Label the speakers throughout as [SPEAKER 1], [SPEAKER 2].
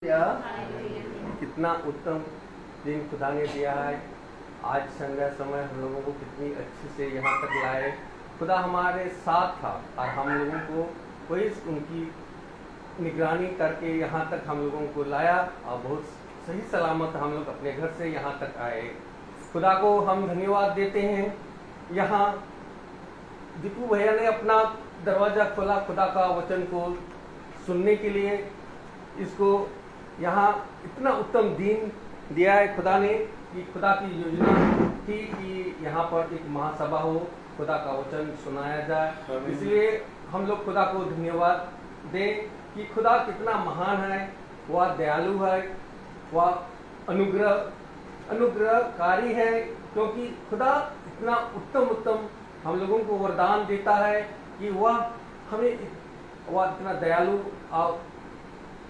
[SPEAKER 1] या कितना उत्तम दिन खुदा ने दिया है। आज संध्या समय हम लोगों को कितनी अच्छी से यहाँ तक लाए। खुदा हमारे साथ था और हम लोगों को कोई उनकी निगरानी करके यहाँ तक हम लोगों को लाया और बहुत सही सलामत हम लोग अपने घर से यहाँ तक आए। खुदा को हम धन्यवाद देते हैं। यहाँ दीपू भैया ने अपना दरवाज़ा खोला खुदा का वचन को सुनने के लिए। इसको यहाँ इतना उत्तम दिन दिया है खुदा ने कि खुदा की योजना थी कि यहाँ पर एक महासभा हो, खुदा का वचन सुनाया जाए। इसलिए हम लोग खुदा को धन्यवाद दें कि खुदा कितना महान है, वह दयालु है, वह अनुग्रहकारी है, क्योंकि खुदा इतना उत्तम हम लोगों को वरदान देता है कि वह इतना दयालु और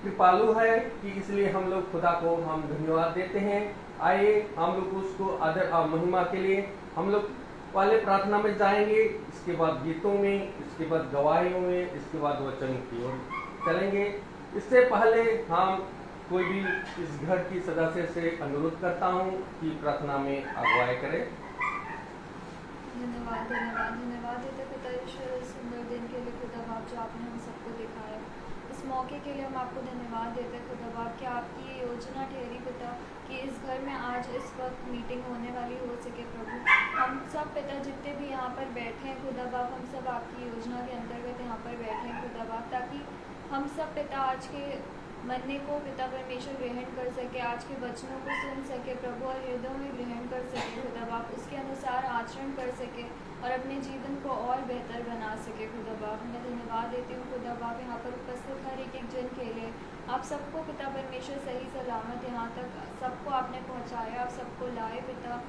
[SPEAKER 1] कृपालु है कि इसलिए हम लोग खुदा को हम धन्यवाद देते हैं। आइए हम लोग उसको आदर और महिमा के लिए हम लोग पहले प्रार्थना में जाएंगे, इसके बाद गीतों में, इसके बाद गवाहियों में, इसके बाद वचन की ओर चलेंगे। इससे पहले हम कोई भी इस घर की सदस्य से अनुरोध करता हूँ कि प्रार्थना में अगुवाई करें।
[SPEAKER 2] धन्यवाद धन्यवाद धन्यवाद देते पिता ईश्वर इस सुंदर दिन के लिए खुदा बाप जो आपने हम सबको दिखाया। इस मौके के लिए हम आपको धन्यवाद देते हैं खुदा बाप कि आपकी ये योजना ठहरी पिता कि इस घर में आज इस वक्त मीटिंग होने वाली हो सके प्रभु। हम सब पिता जितने भी यहाँ पर बैठे हैं खुदा बाप, हम सब आपकी योजना के अंतर्गत यहाँ पर बैठे हैं खुदा बाप, ताकि हम सब पिता आज के मरने को पिता परमेश्वर ग्रहण कर सके, आज के वचनों को सुन सके प्रभु और हृदय में ग्रहण कर सके खुदा बाप, उसके अनुसार आचरण कर सके और अपने जीवन को और बेहतर बना सके खुदा बाप। मैं धन्यवाद देती हूँ खुदा बाप यहाँ पर उपस्थित हर एक जन के लिए। आप सबको पिता परमेश्वर सही सलामत यहाँ तक सबको आपने पहुँचाया, आप सबको लाए पिता,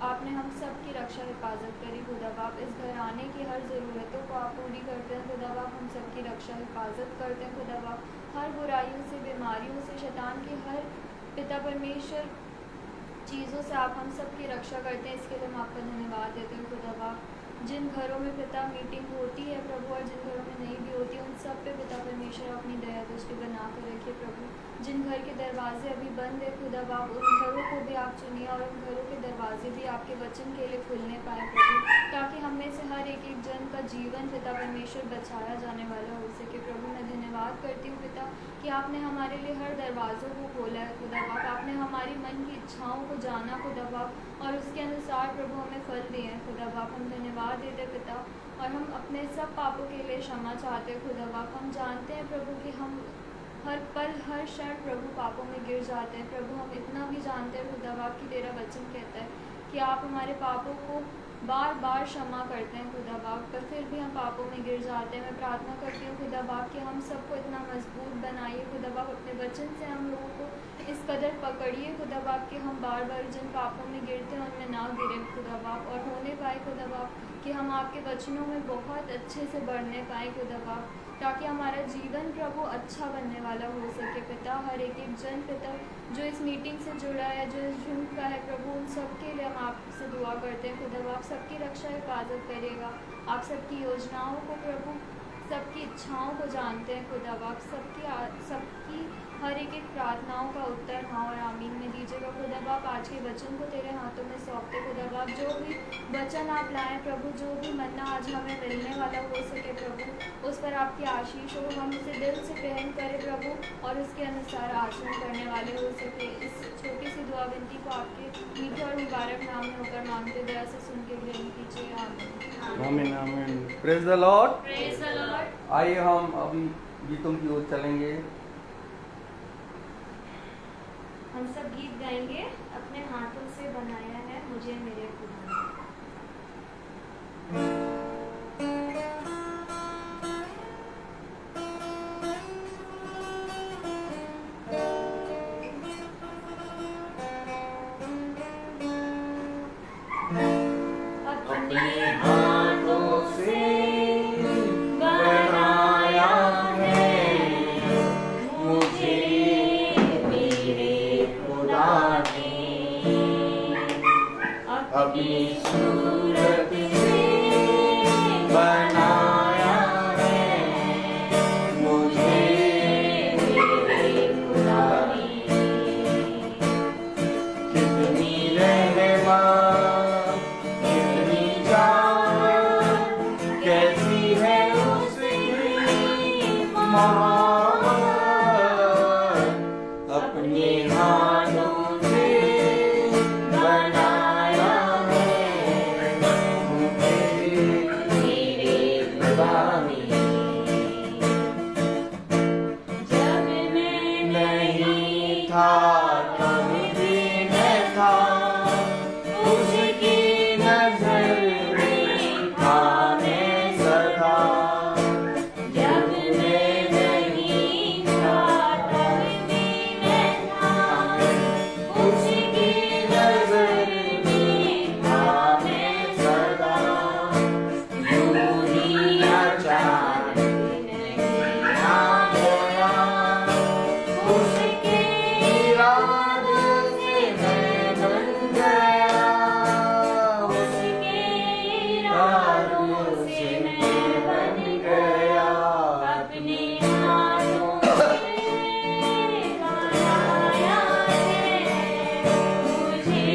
[SPEAKER 2] आपने हम सब की रक्षा हिफाजत करी खुदा बाप। इस घर आने की हर ज़रूरतों को आप पूरी करते हैं खुदा बाप, हम सब की रक्षा हिफाजत करते हैं खुदा बाप। हर बुराइयों से, बीमारियों से, शैतान की हर पिता परमेश्वर चीज़ों से आप हम सब की रक्षा करते हैं। इसके लिए हम आपका धन्यवाद देते हैं खुदा बाप। जिन घरों में पिता मीटिंग होती है प्रभु और जिन घरों में नहीं भी होती उन सब पे पिता परमेश्वर अपनी दया दृष्टि बना कर रखिए प्रभु। जिन घर के दरवाजे अभी बंद है खुदा बाप, उन घरों को भी आप चुनिए और उन घरों के दरवाजे भी आपके वचन के लिए खुलने पाए प्रभु, ताकि हम में से हर एक जन का जीवन पिता परमेश्वर बचाया जाने वाला हो सके प्रभु। मैं धन्यवाद करती हूँ पिता कि आपने हमारे लिए हर दरवाज़ों को खोला है खुदा बाप, आपने हमारी मन की इच्छाओं को जाना खुदा बाप और उसके अनुसार प्रभु हमें फल दिए हैं खुदा बाप। हम धन्यवाद देते पिता और हम अपने सब पापों के लिए क्षमा चाहते हैं खुदा बाप। हम जानते हैं प्रभु कि हम हर पल हर क्षण प्रभु पापों में गिर जाते हैं प्रभु। हम इतना भी जानते हैं खुदा बाप कि तेरा वचन कहता है कि आप हमारे पापों को बार बार क्षमा करते हैं खुदा बाप, पर फिर भी हम पापों में गिर जाते हैं। मैं प्रार्थना करती हूँ खुदा बाप कि हम सबको इतना मजबूत बनाइए खुदा बाप, अपने वचन से हम लोगों को इस कदर पकड़िए खुदा बाप कि हम बार बार जिन पापों में गिरते हैं उनमें ना गिरे खुदा बाप, और होने पाए खुदा बाप कि हम आपके वचनों में बहुत अच्छे से बढ़ने पाए खुदा बाप, ताकि हमारा जीवन प्रभु अच्छा बनने वाला हो सके पिता। हर एक जन पिता जो इस मीटिंग से जुड़ा है, जो इस झुंड का है प्रभु, उन सब के लिए हम आपसे दुआ करते हैं खुदा बाप। सबकी रक्षा हिफाजत करेगा, आप सबकी योजनाओं को प्रभु, सबकी इच्छाओं को जानते हैं खुदा बाप, सबकी हर एक प्रार्थनाओं का उत्तर हाँ और आमीन में दीजिएगा खुदा बाप। आज के वचन को तेरे हाथों में सौंपते खुदा बाप, जो भी वचन आप लाएं प्रभु, जो भी मन्ना आज हमें मिलने वाला हो सके प्रभु, उस पर आपकी आशीष हो, हम उसे दिल से ग्रहण करें प्रभु और उसके अनुसार आचरण करने वाले हो सके। इस छोटी सी दुआ विनती को आपके मीठे और मुबारक नाम में होकर मांगते दया से सुन के ग्रहण कीजिए,
[SPEAKER 1] आमीन आमीन। Praise the Lord,
[SPEAKER 2] praise the Lord.
[SPEAKER 1] आइए हम अभी गीतों की ओर चलेंगे।
[SPEAKER 2] हम सब गीत गाएंगे। अपने हाथों से बनाया है मुझे मेरे खुदा ने।
[SPEAKER 1] अपने हाथों से बनाया है मुझे मेरे खुदा ने, अभी सूरत से बनाया है मुझे मेरे खुदा ने।
[SPEAKER 3] था तब भी मैं था, उसकी नजर में था मैं सदा।
[SPEAKER 4] जब मैं नहीं था तब भी मैं था, उसकी नजर में था मैं सदा। यूं ही अचानक नहीं आ गया, उसके
[SPEAKER 3] इरादे से मैं बन गया,
[SPEAKER 4] उसके इरादों से मैं बन गया। अपने हाथों से बनाया है मुझे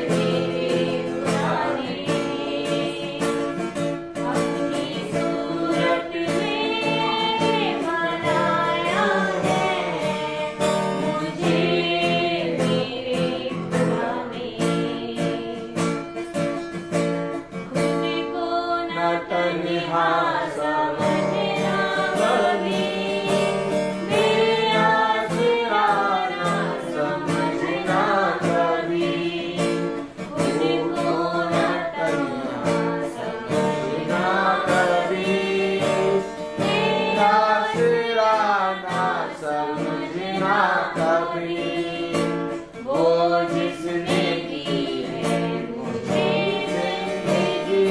[SPEAKER 4] मेरे खुदा ने, अपनी सूरत में बनाया है मुझे मेरे खुदा ने। खुद को न तन्हा समझना कभी, मेरा आसरा न समझना कभी। खुद को न तन्हा समझना कभी, मेरा
[SPEAKER 3] आसरा ना समझना कभी।
[SPEAKER 4] वो जिसने दी है मुझे जिंदगी,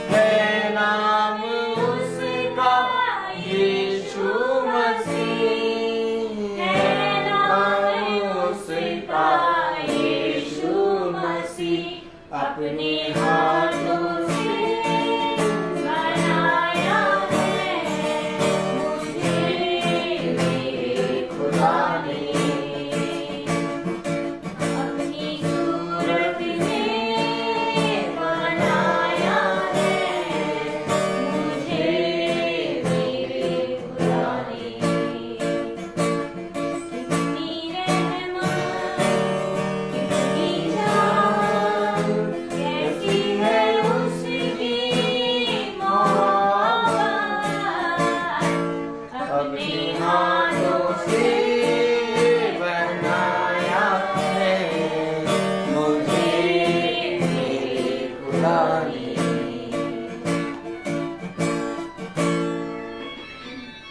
[SPEAKER 3] है नाम उसका यीशु मसीह,
[SPEAKER 4] है नाम
[SPEAKER 3] उसका
[SPEAKER 4] यीशु मसीह। अपने हाथों से बनाया है मुझे मेरे खुदा ने, अपनी सूरत में बनाया है मुझे मेरे खुदा ने। कितनी रहमत कितनी जान, कैसी है उसकी मोहब्बत। अपने हाथों से
[SPEAKER 3] बनाया है मुझे मेरे खुदा ने।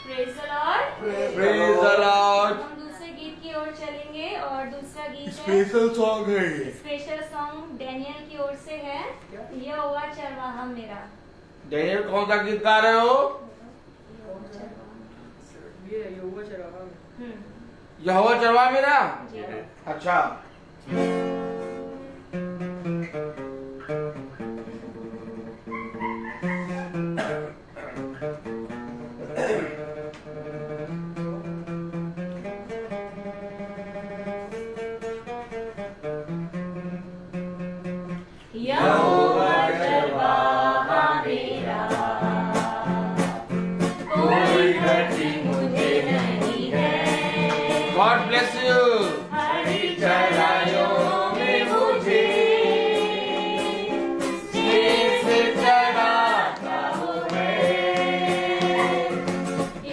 [SPEAKER 4] Praise the Lord।
[SPEAKER 3] Praise the Lord।
[SPEAKER 4] हम दूसरे गीत की ओर चलेंगे और दूसरा गीत है
[SPEAKER 3] स्पेशल सॉन्ग है ये।
[SPEAKER 4] स्पेशल सॉन्ग डैनियल की ओर से है, यहोवा चरवाहा मेरा।
[SPEAKER 3] डेनियल कौन सा गीत गा रहे हो?
[SPEAKER 4] हम्म,
[SPEAKER 3] यहोवा चरवाहा मेरा।
[SPEAKER 4] जी।
[SPEAKER 3] अच्छा।
[SPEAKER 4] यहोवा चरवाहा मेरा, कोई घटी मुझे नहीं है।
[SPEAKER 3] God bless you.
[SPEAKER 4] हरी चराइयों में मुझे स्नेह से चराता है।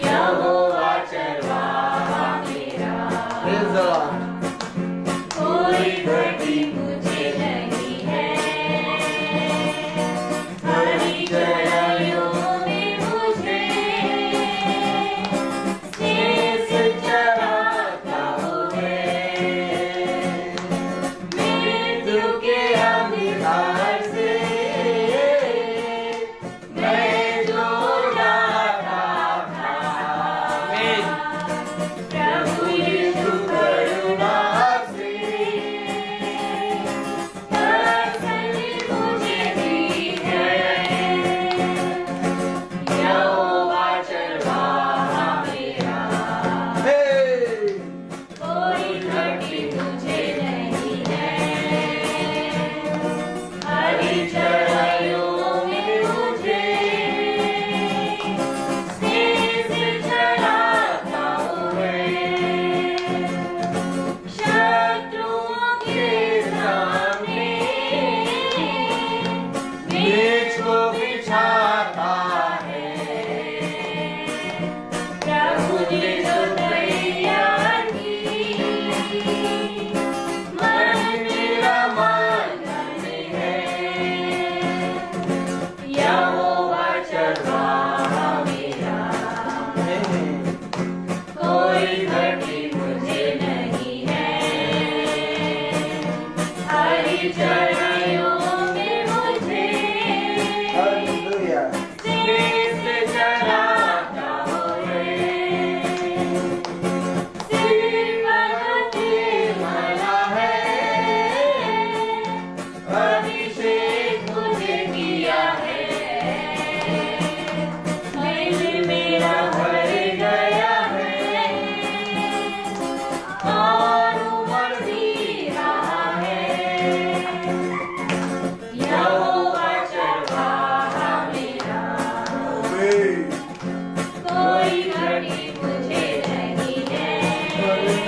[SPEAKER 4] यहोवा चरवाहा मेरा,
[SPEAKER 3] Praise the Lord।
[SPEAKER 4] कोई घटी मुझे नहीं है। हरी चराइयों में मुझे स्नेह से चराता है।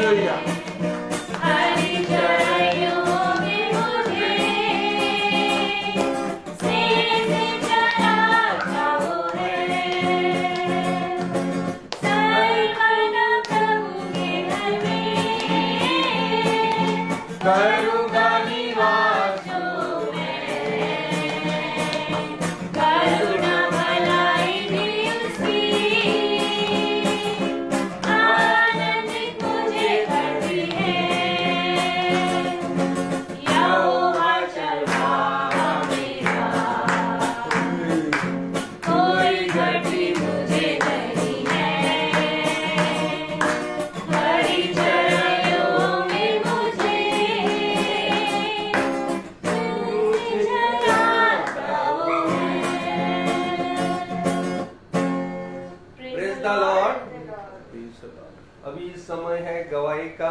[SPEAKER 3] हालेलुया।
[SPEAKER 4] हरि चरणों में मुझे स्नेह से चलाता वो है। सर्वदा प्रभु के घर में
[SPEAKER 3] करूँगा निवास
[SPEAKER 4] जो मैं। करुणा भलाई भी उसकी आनंदित मुझे करती है। यहोवा चरवाहा मेरा, कोई घटी मुझे नहीं है। हरि चरणों में मुझे चलाता वो है।
[SPEAKER 1] Praise the Lord. अभी समय है गवाही का।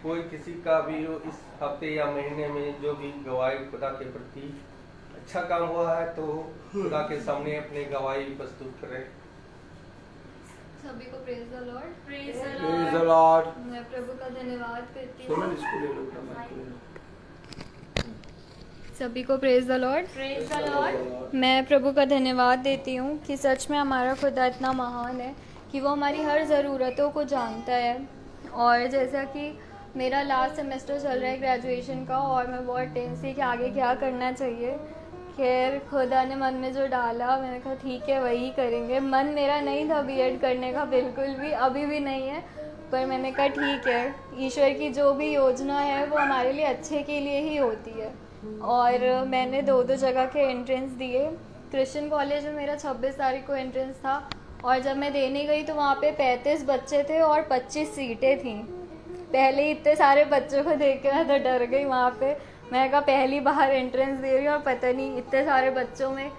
[SPEAKER 1] कोई किसी का भी हो इस हफ्ते या महीने में जो भी गवाही खुदा के प्रति अच्छा काम हुआ है तो खुदा के सामने अपनी गवाही प्रस्तुत करें।
[SPEAKER 2] सभी को praise the Lord.
[SPEAKER 4] Praise the
[SPEAKER 3] praise the
[SPEAKER 4] Lord.
[SPEAKER 3] Lord.
[SPEAKER 2] मैं प्रभु का धन्यवाद करती
[SPEAKER 3] सुमन
[SPEAKER 2] हूँ।
[SPEAKER 3] इसको ले लो, माइक ले लो।
[SPEAKER 2] सभी को praise the Lord.
[SPEAKER 4] Praise the Lord.
[SPEAKER 2] मैं प्रभु का धन्यवाद देती हूँ कि सच में हमारा खुदा इतना महान है कि वो हमारी हर ज़रूरतों को जानता है। और जैसा कि मेरा लास्ट सेमेस्टर चल रहा है ग्रेजुएशन का और मैं बहुत टेंस थी कि आगे क्या करना चाहिए। खैर खुदा ने मन में जो डाला मैंने कहा ठीक है वही करेंगे। मन मेरा नहीं था बीएड करने का, बिल्कुल भी, अभी भी नहीं है, पर मैंने कहा ठीक है, ईश्वर की जो भी योजना है वो हमारे लिए अच्छे के लिए ही होती है। और मैंने दो जगह के एंट्रेंस दिए। क्रिश्चियन कॉलेज में मेरा 26 तारीख को एंट्रेंस था और जब मैं देने गई तो वहाँ पे 35 बच्चे थे और 25 सीटें थीं। पहले ही इतने सारे बच्चों को देख के मैं तो डर गई वहाँ पे। मैं कहा पहली बार एंट्रेंस दे रही हूँ और पता नहीं इतने सारे बच्चों में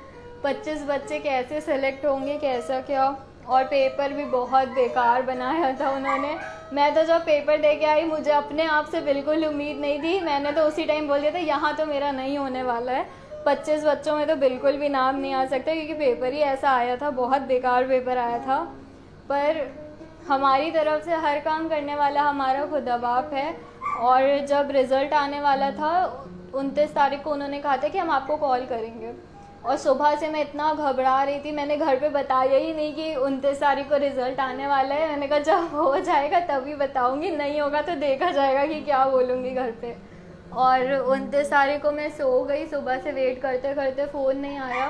[SPEAKER 2] 25 बच्चे कैसे सेलेक्ट होंगे, कैसा क्या। और पेपर भी बहुत बेकार बनाया था उन्होंने। मैं तो जब पेपर दे के आई मुझे अपने आप से बिल्कुल उम्मीद नहीं थी। मैंने तो उसी टाइम बोल दिया था यहाँ तो मेरा नहीं होने वाला है। 25 बच्चों में तो बिल्कुल भी नाम नहीं आ सकता क्योंकि पेपर ही ऐसा आया था, बहुत बेकार पेपर आया था। पर हमारी तरफ से हर काम करने वाला हमारा खुदा बाप है। और जब रिज़ल्ट आने वाला था 29 तारीख को उन्होंने कहा था कि हम आपको कॉल करेंगे। और सुबह से मैं इतना घबरा रही थी, मैंने घर पे बताया ही नहीं कि 29 तारीख को रिज़ल्ट आने वाला है। मैंने कहा जब हो जाएगा तभी बताऊंगी, नहीं होगा तो देखा जाएगा कि क्या बोलूँगी घर पे। और 29 तारीख को मैं सो गई, सुबह से वेट करते करते फ़ोन नहीं आया।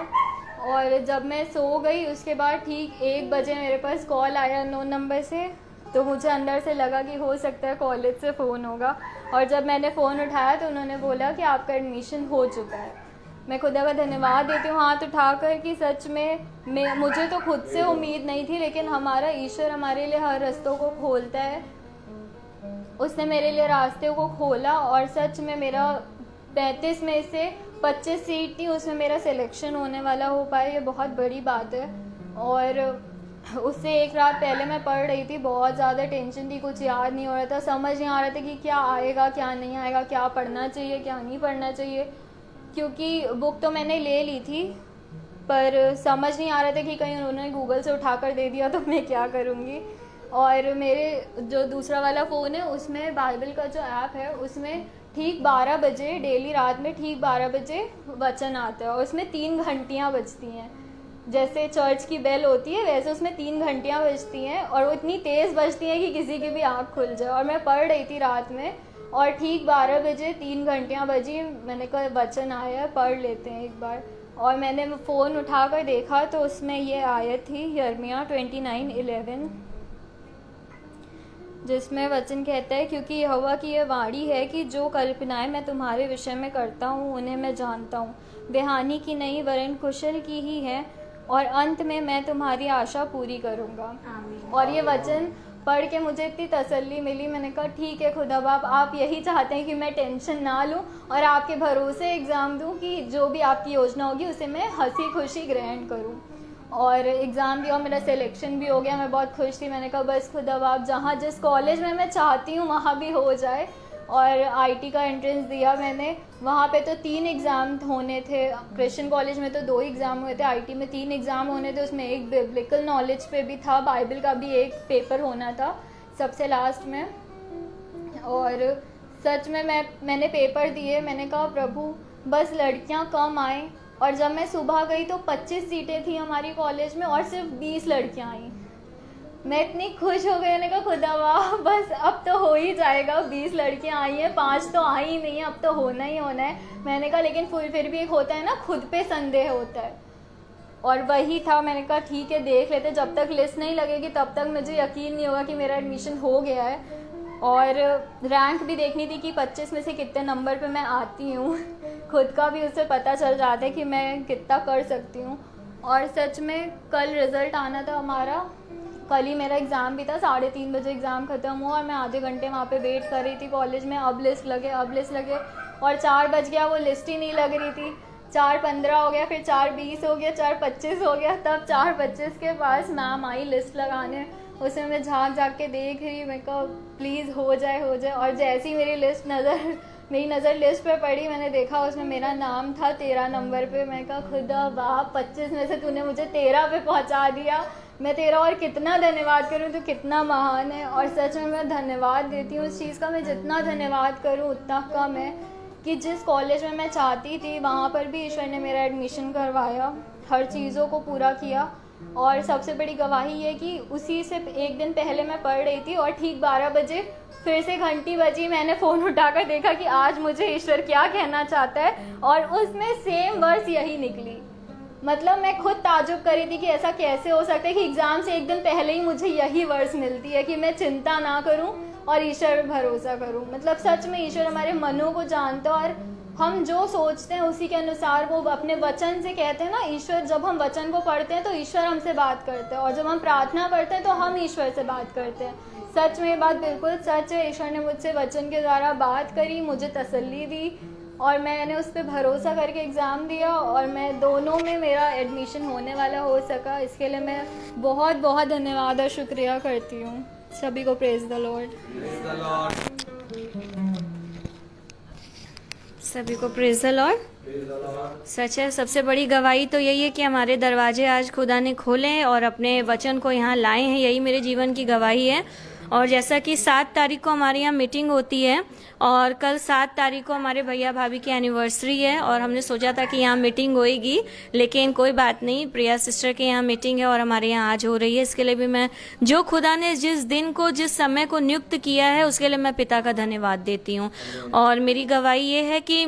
[SPEAKER 2] और जब मैं सो गई उसके बाद ठीक 1 बजे मेरे पास कॉल आया 9 नंबर से। तो मुझे अंदर से लगा कि हो सकता है कॉलेज से फ़ोन होगा। और जब मैंने फ़ोन उठाया तो उन्होंने बोला कि आपका एडमिशन हो चुका है। मैं खुदा का धन्यवाद देती हूँ हाथ उठाकर कि सच में मुझे तो खुद से उम्मीद नहीं थी, लेकिन हमारा ईश्वर हमारे लिए हर रास्तों को खोलता है। उसने मेरे लिए रास्ते को खोला और सच में मेरा 35 में से 25 सीट थी, उसमें मेरा सिलेक्शन होने वाला हो पाया, ये बहुत बड़ी बात है। और उससे एक रात पहले मैं पढ़ रही थी, बहुत ज़्यादा टेंशन थी, कुछ याद नहीं हो रहा था, समझ नहीं आ रहा था कि क्या आएगा क्या नहीं आएगा, क्या पढ़ना चाहिए क्या नहीं पढ़ना चाहिए। क्योंकि बुक तो मैंने ले ली थी पर समझ नहीं आ रहा था कि कहीं उन्होंने गूगल से उठा कर दे दिया तो मैं क्या करूँगी। और मेरे जो दूसरा वाला फ़ोन है उसमें बाइबल का जो ऐप है उसमें ठीक 12 बजे डेली रात में ठीक 12 बजे वचन आता है और उसमें 3 घंटियाँ बजती हैं। जैसे चर्च की बेल होती है वैसे उसमें 3 घंटियाँ बजती हैं और वो इतनी तेज़ बजती हैं कि किसी की भी आँख खुल जाए। और मैं पढ़ रही थी रात में और ठीक 12 बजे 3 घंटियाँ बजी। मैंने कहा वचन आया है, पढ़ लेते हैं एक बार। और मैंने फ़ोन उठा कर देखा तो उसमें ये आयत थी यिर्मयाह 29:11, जिसमें वचन कहता है क्योंकि यहोवा की यह वाणी है कि जो कल्पनाएं मैं तुम्हारे विषय में करता हूँ उन्हें मैं जानता हूँ, वे हानि की नहीं वरन कुशल की ही है और अंत में मैं तुम्हारी आशा पूरी करूँगा।
[SPEAKER 4] आमीन।
[SPEAKER 2] और ये वचन पढ़ के मुझे इतनी तसल्ली मिली। मैंने कहा ठीक है खुदा बाप, आप यही चाहते हैं कि मैं टेंशन ना लूँ और आपके भरोसे एग्ज़ाम दूँ कि जो भी आपकी योजना होगी उसे मैं हंसी खुशी ग्रहण करूँ। और एग्ज़ाम दिया, मेरा सिलेक्शन भी हो गया, मैं बहुत खुश थी। मैंने कहा बस खुदा बाप जहाँ जिस कॉलेज में मैं चाहती हूँ वहाँ भी हो जाए। और आईटी का एंट्रेंस दिया मैंने, वहाँ पे तो 3 एग्ज़ाम होने थे। क्रिश्चियन कॉलेज में तो 2 एग्ज़ाम हुए थे, आईटी में 3 एग्ज़ाम होने थे। उसमें एक बिब्लिकल नॉलेज पे भी था, बाइबल का भी एक पेपर होना था सबसे लास्ट में। और सच में मैंने पेपर दिए, मैंने कहा प्रभु बस लड़कियां कम आएँ। और जब मैं सुबह गई तो 25 सीटें थी हमारी कॉलेज में और सिर्फ 20 लड़कियां आईं। मैं इतनी खुश हो गई, मैंने कहा खुदा वाह बस अब तो हो ही जाएगा, 20 लड़कियां आई हैं, 5 तो आई ही नहीं है, अब तो होना ही होना है। मैंने कहा लेकिन फिर भी एक होता है ना, खुद पे संदेह होता है, और वही था। मैंने कहा ठीक है देख लेते, जब तक लिस्ट नहीं लगेगी तब तक मुझे यकीन नहीं होगा कि मेरा एडमिशन हो गया है। और रैंक भी देखनी थी कि 25 में से कितने नंबर पे मैं आती हूँ, खुद का भी उससे पता चल जाता है कि मैं कितना कर सकती हूँ। और सच में कल रिज़ल्ट आना था हमारा, कल ही मेरा एग्ज़ाम भी था, 3:30 बजे एग्ज़ाम ख़त्म हुआ और मैं आधे घंटे वहाँ पे वेट कर रही थी कॉलेज में, अब लिस्ट लगे और 4 बज गया, वो लिस्ट ही नहीं लग रही थी। 4:15 हो गया, फिर 4:20 हो गया, 4:25 हो गया, तब 4:25 के पास मैम आई लिस्ट लगाने। उसमें मैं झाँक के देख रही, मैं कहा प्लीज़ हो जाए। और जैसी मेरी नज़र लिस्ट पे पड़ी, मैंने देखा उसमें मेरा नाम था 13 नंबर पे। मैं कहा खुदा वाह, 25 में से तूने मुझे 13 पे पहुंचा दिया, मैं तेरा और कितना धन्यवाद करूं, तू कितना महान है। और सच में मैं धन्यवाद देती हूँ उस चीज़ का, मैं जितना धन्यवाद करूँ उतना कम है कि जिस कॉलेज में मैं चाहती थी वहाँ पर भी ईश्वर ने मेरा एडमिशन करवाया, हर चीज़ों को पूरा किया। और सबसे बड़ी गवाही ये कि उसी से एक दिन पहले मैं पढ़ रही थी और ठीक 12 बजे फिर से घंटी बजी, मैंने फ़ोन उठाकर देखा कि आज मुझे ईश्वर क्या कहना चाहता है, और उसमें सेम वर्स यही निकली। मतलब मैं खुद ताजुब कर रही थी कि ऐसा कैसे हो सकता है कि एग्ज़ाम से एक दिन पहले ही मुझे यही वर्स मिलती है कि मैं चिंता ना करूं और ईश्वर पर भरोसा करूं। मतलब सच में ईश्वर हमारे मनों को जानता है और हम जो सोचते हैं उसी के अनुसार वो अपने वचन से कहते हैं ना, ईश्वर जब हम वचन को पढ़ते हैं तो ईश्वर हमसे बात करते हैं, और जब हम प्रार्थना करते हैं तो हम ईश्वर से बात करते हैं। सच में ये बात बिल्कुल सच है, ईश्वर ने मुझसे वचन के द्वारा बात करी, मुझे तसल्ली दी और मैंने उस पर भरोसा करके एग्ज़ाम दिया और मैं दोनों में मेरा एडमिशन होने वाला हो सका। इसके लिए मैं बहुत बहुत धन्यवाद और शुक्रिया करती हूँ। सभी को प्रेज द लॉर्ड।
[SPEAKER 4] सभी को प्रेज द लॉर्ड। सच है, सबसे बड़ी गवाही तो यही है कि हमारे दरवाजे आज खुदा ने खोले हैं और अपने वचन को यहाँ लाए हैं, यही मेरे जीवन की गवाही है। और जैसा कि 7 तारीख को हमारे यहाँ मीटिंग होती है और कल 7 तारीख को हमारे भैया भाभी की एनिवर्सरी है और हमने सोचा था कि यहाँ मीटिंग होएगी, लेकिन कोई बात नहीं, प्रिया सिस्टर के यहाँ मीटिंग है और हमारे यहाँ आज हो रही है। इसके लिए भी मैं, जो खुदा ने जिस दिन को जिस समय को नियुक्त किया है उसके लिए मैं पिता का धन्यवाद देती हूँ। और मेरी गवाही ये है कि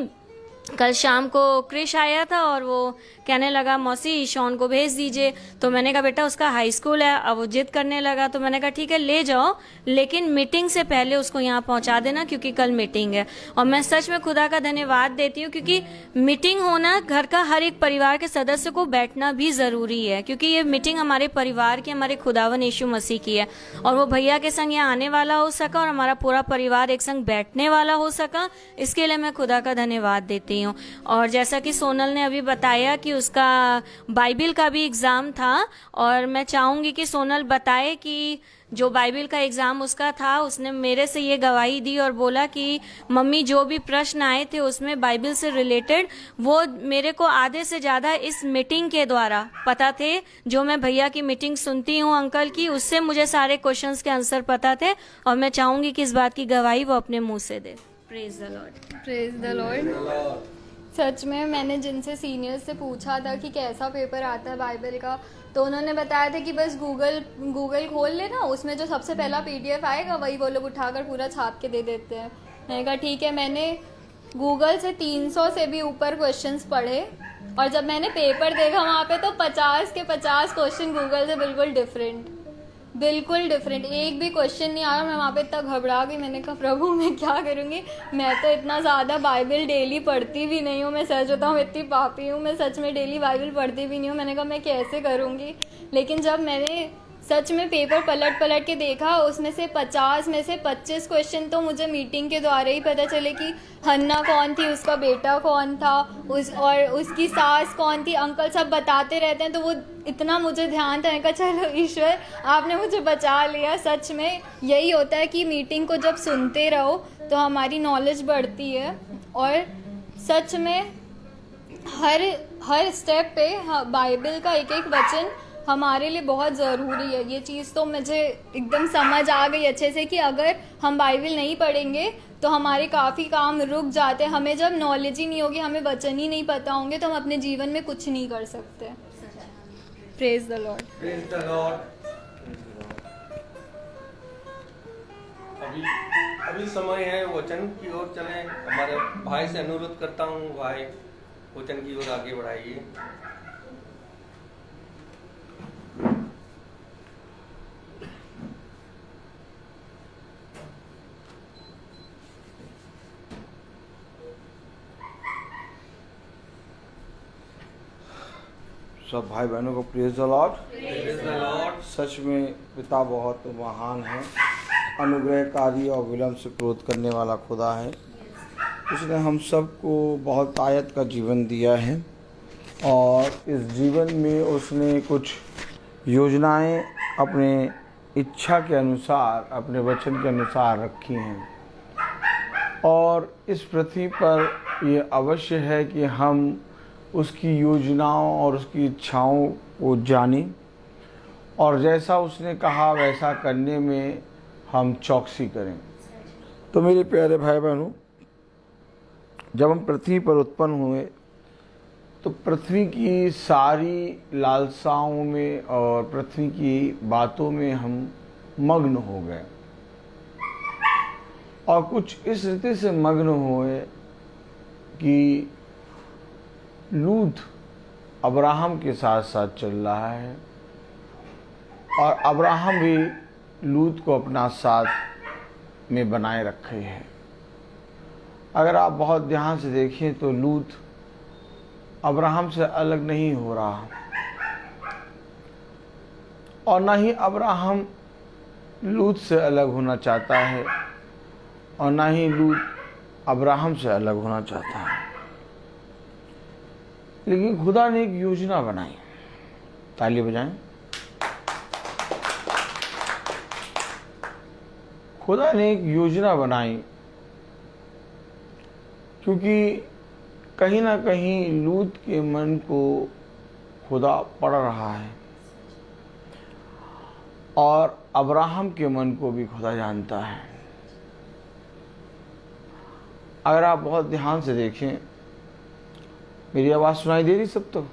[SPEAKER 4] कल शाम को क्रिश आया था और वो कहने लगा मौसी शॉन को भेज दीजिए, तो मैंने कहा बेटा उसका हाई स्कूल है। अब वो जिद करने लगा तो मैंने कहा ठीक है ले जाओ, लेकिन मीटिंग से पहले उसको यहाँ पहुँचा देना क्योंकि कल मीटिंग है। और मैं सच में खुदा का धन्यवाद देती हूँ क्योंकि मीटिंग होना, घर का हर एक परिवार के सदस्य को बैठना भी ज़रूरी है, क्योंकि ये मीटिंग हमारे परिवार की, हमारे खुदावन यीशु मसीह की है। और वो भैया के संग यहाँ आने वाला हो सका और हमारा पूरा परिवार एक संग बैठने वाला हो सका, इसके लिए मैं खुदा का धन्यवाद देती हूँ। और जैसा कि सोनल ने अभी बताया कि उसका बाइबिल का भी एग्ज़ाम था, और मैं चाहूँगी कि सोनल बताए कि जो बाइबिल का एग्ज़ाम उसका था, उसने मेरे से ये गवाही दी और बोला कि मम्मी जो भी प्रश्न आए थे उसमें बाइबिल से रिलेटेड वो मेरे को आधे से ज़्यादा इस मीटिंग के द्वारा पता थे। जो मैं भैया की मीटिंग सुनती हूँ अंकल की, उससे मुझे सारे क्वेश्चंस के आंसर पता थे और मैं चाहूँगी कि इस बात की गवाही वो अपने मुँह से दे। Praise the Lord.
[SPEAKER 2] Praise the Lord. सच में मैंने जिनसे सीनियर्स से पूछा था कि कैसा पेपर आता है बाइबल का, तो उन्होंने बताया था कि बस गूगल खोल लेना, उसमें जो सबसे पहला PDF आएगा वही वो लोग उठाकर पूरा छाप के दे देते हैं। मैंने कहा ठीक है। मैंने गूगल से 300 से भी ऊपर क्वेश्चंस पढ़े और जब मैंने पेपर देखा वहाँ पे तो 50 के 50 क्वेश्चन गूगल से बिल्कुल डिफरेंट, एक भी क्वेश्चन नहीं आया। मैं वहाँ पे इतना घबरा गई, मैंने कहा प्रभु मैं क्या करूँगी, मैं तो इतना ज़्यादा बाइबल डेली पढ़ती भी नहीं हूँ, मैं सच बताऊँ इतनी पापी हूँ, मैं सच में डेली बाइबल पढ़ती भी नहीं हूँ। मैंने कहा मैं कैसे करूँगी, लेकिन जब मैंने सच में पेपर पलट के देखा, उसमें से 50 में से 25 क्वेश्चन तो मुझे मीटिंग के द्वारा ही पता चले कि हन्ना कौन थी, उसका बेटा कौन था, और उसकी सास कौन थी। अंकल सब बताते रहते हैं तो वो इतना मुझे ध्यान था, मैंने कहा चलो ईश्वर आपने मुझे बचा लिया। सच में यही होता है कि मीटिंग को जब सुनते रहो तो हमारी नॉलेज बढ़ती है और सच में हर स्टेप पे बाइबल का एक एक वचन हमारे लिए बहुत ज़रूरी है। ये चीज़ तो मुझे एकदम समझ आ गई अच्छे से कि अगर हम बाइबल नहीं पढ़ेंगे तो हमारे काफ़ी काम रुक जाते हैं। हमें जब नॉलेज ही नहीं होगी, हमें वचन ही नहीं पता होंगे, तो हम अपने जीवन में कुछ नहीं कर सकते। Praise the Lord.
[SPEAKER 1] Praise the Lord. अभी समय है वचन की ओर चलें। हमारे भाई से अनुरोध करता हूँ, भाई वचन की ओर आगे बढ़ाइए।
[SPEAKER 3] सब भाई बहनों को praise the Lord.
[SPEAKER 1] Praise the Lord.
[SPEAKER 3] सच में पिता बहुत महान है, अनुग्रहकारी और विलंब से क्रोध करने वाला खुदा है। उसने हम सबको बहुत आयत का जीवन दिया है और इस जीवन में उसने कुछ योजनाएं अपने इच्छा के अनुसार, अपने वचन के अनुसार रखी हैं। और इस पृथ्वी पर ये अवश्य है कि हम उसकी योजनाओं और उसकी इच्छाओं को जानें और जैसा उसने कहा वैसा करने में हम चौकसी करें। तो मेरे प्यारे भाई बहनों, जब हम पृथ्वी पर उत्पन्न हुए तो पृथ्वी की सारी लालसाओं में और पृथ्वी की बातों में हम मग्न हो गए और कुछ इस रीति से मग्न हुए कि लूत अब्राहम के साथ साथ चल रहा है और अब्राहम भी लूत को अपना साथ में बनाए रखे हैं। अगर आप बहुत ध्यान से देखें तो लूत अब्राहम से अलग नहीं हो रहा और न ही अब्राहम लूत से अलग होना चाहता है और न ही लूत अब्राहम से अलग होना चाहता है। लेकिन खुदा ने एक योजना बनाई। ताली बजाएं। खुदा ने एक योजना बनाई क्योंकि कहीं ना कहीं लूत के मन को खुदा पढ़ रहा है और अब्राहम के मन को भी खुदा जानता है। अगर आप बहुत ध्यान से देखें, मेरी आवाज़ सुनाई दे रही सब? तो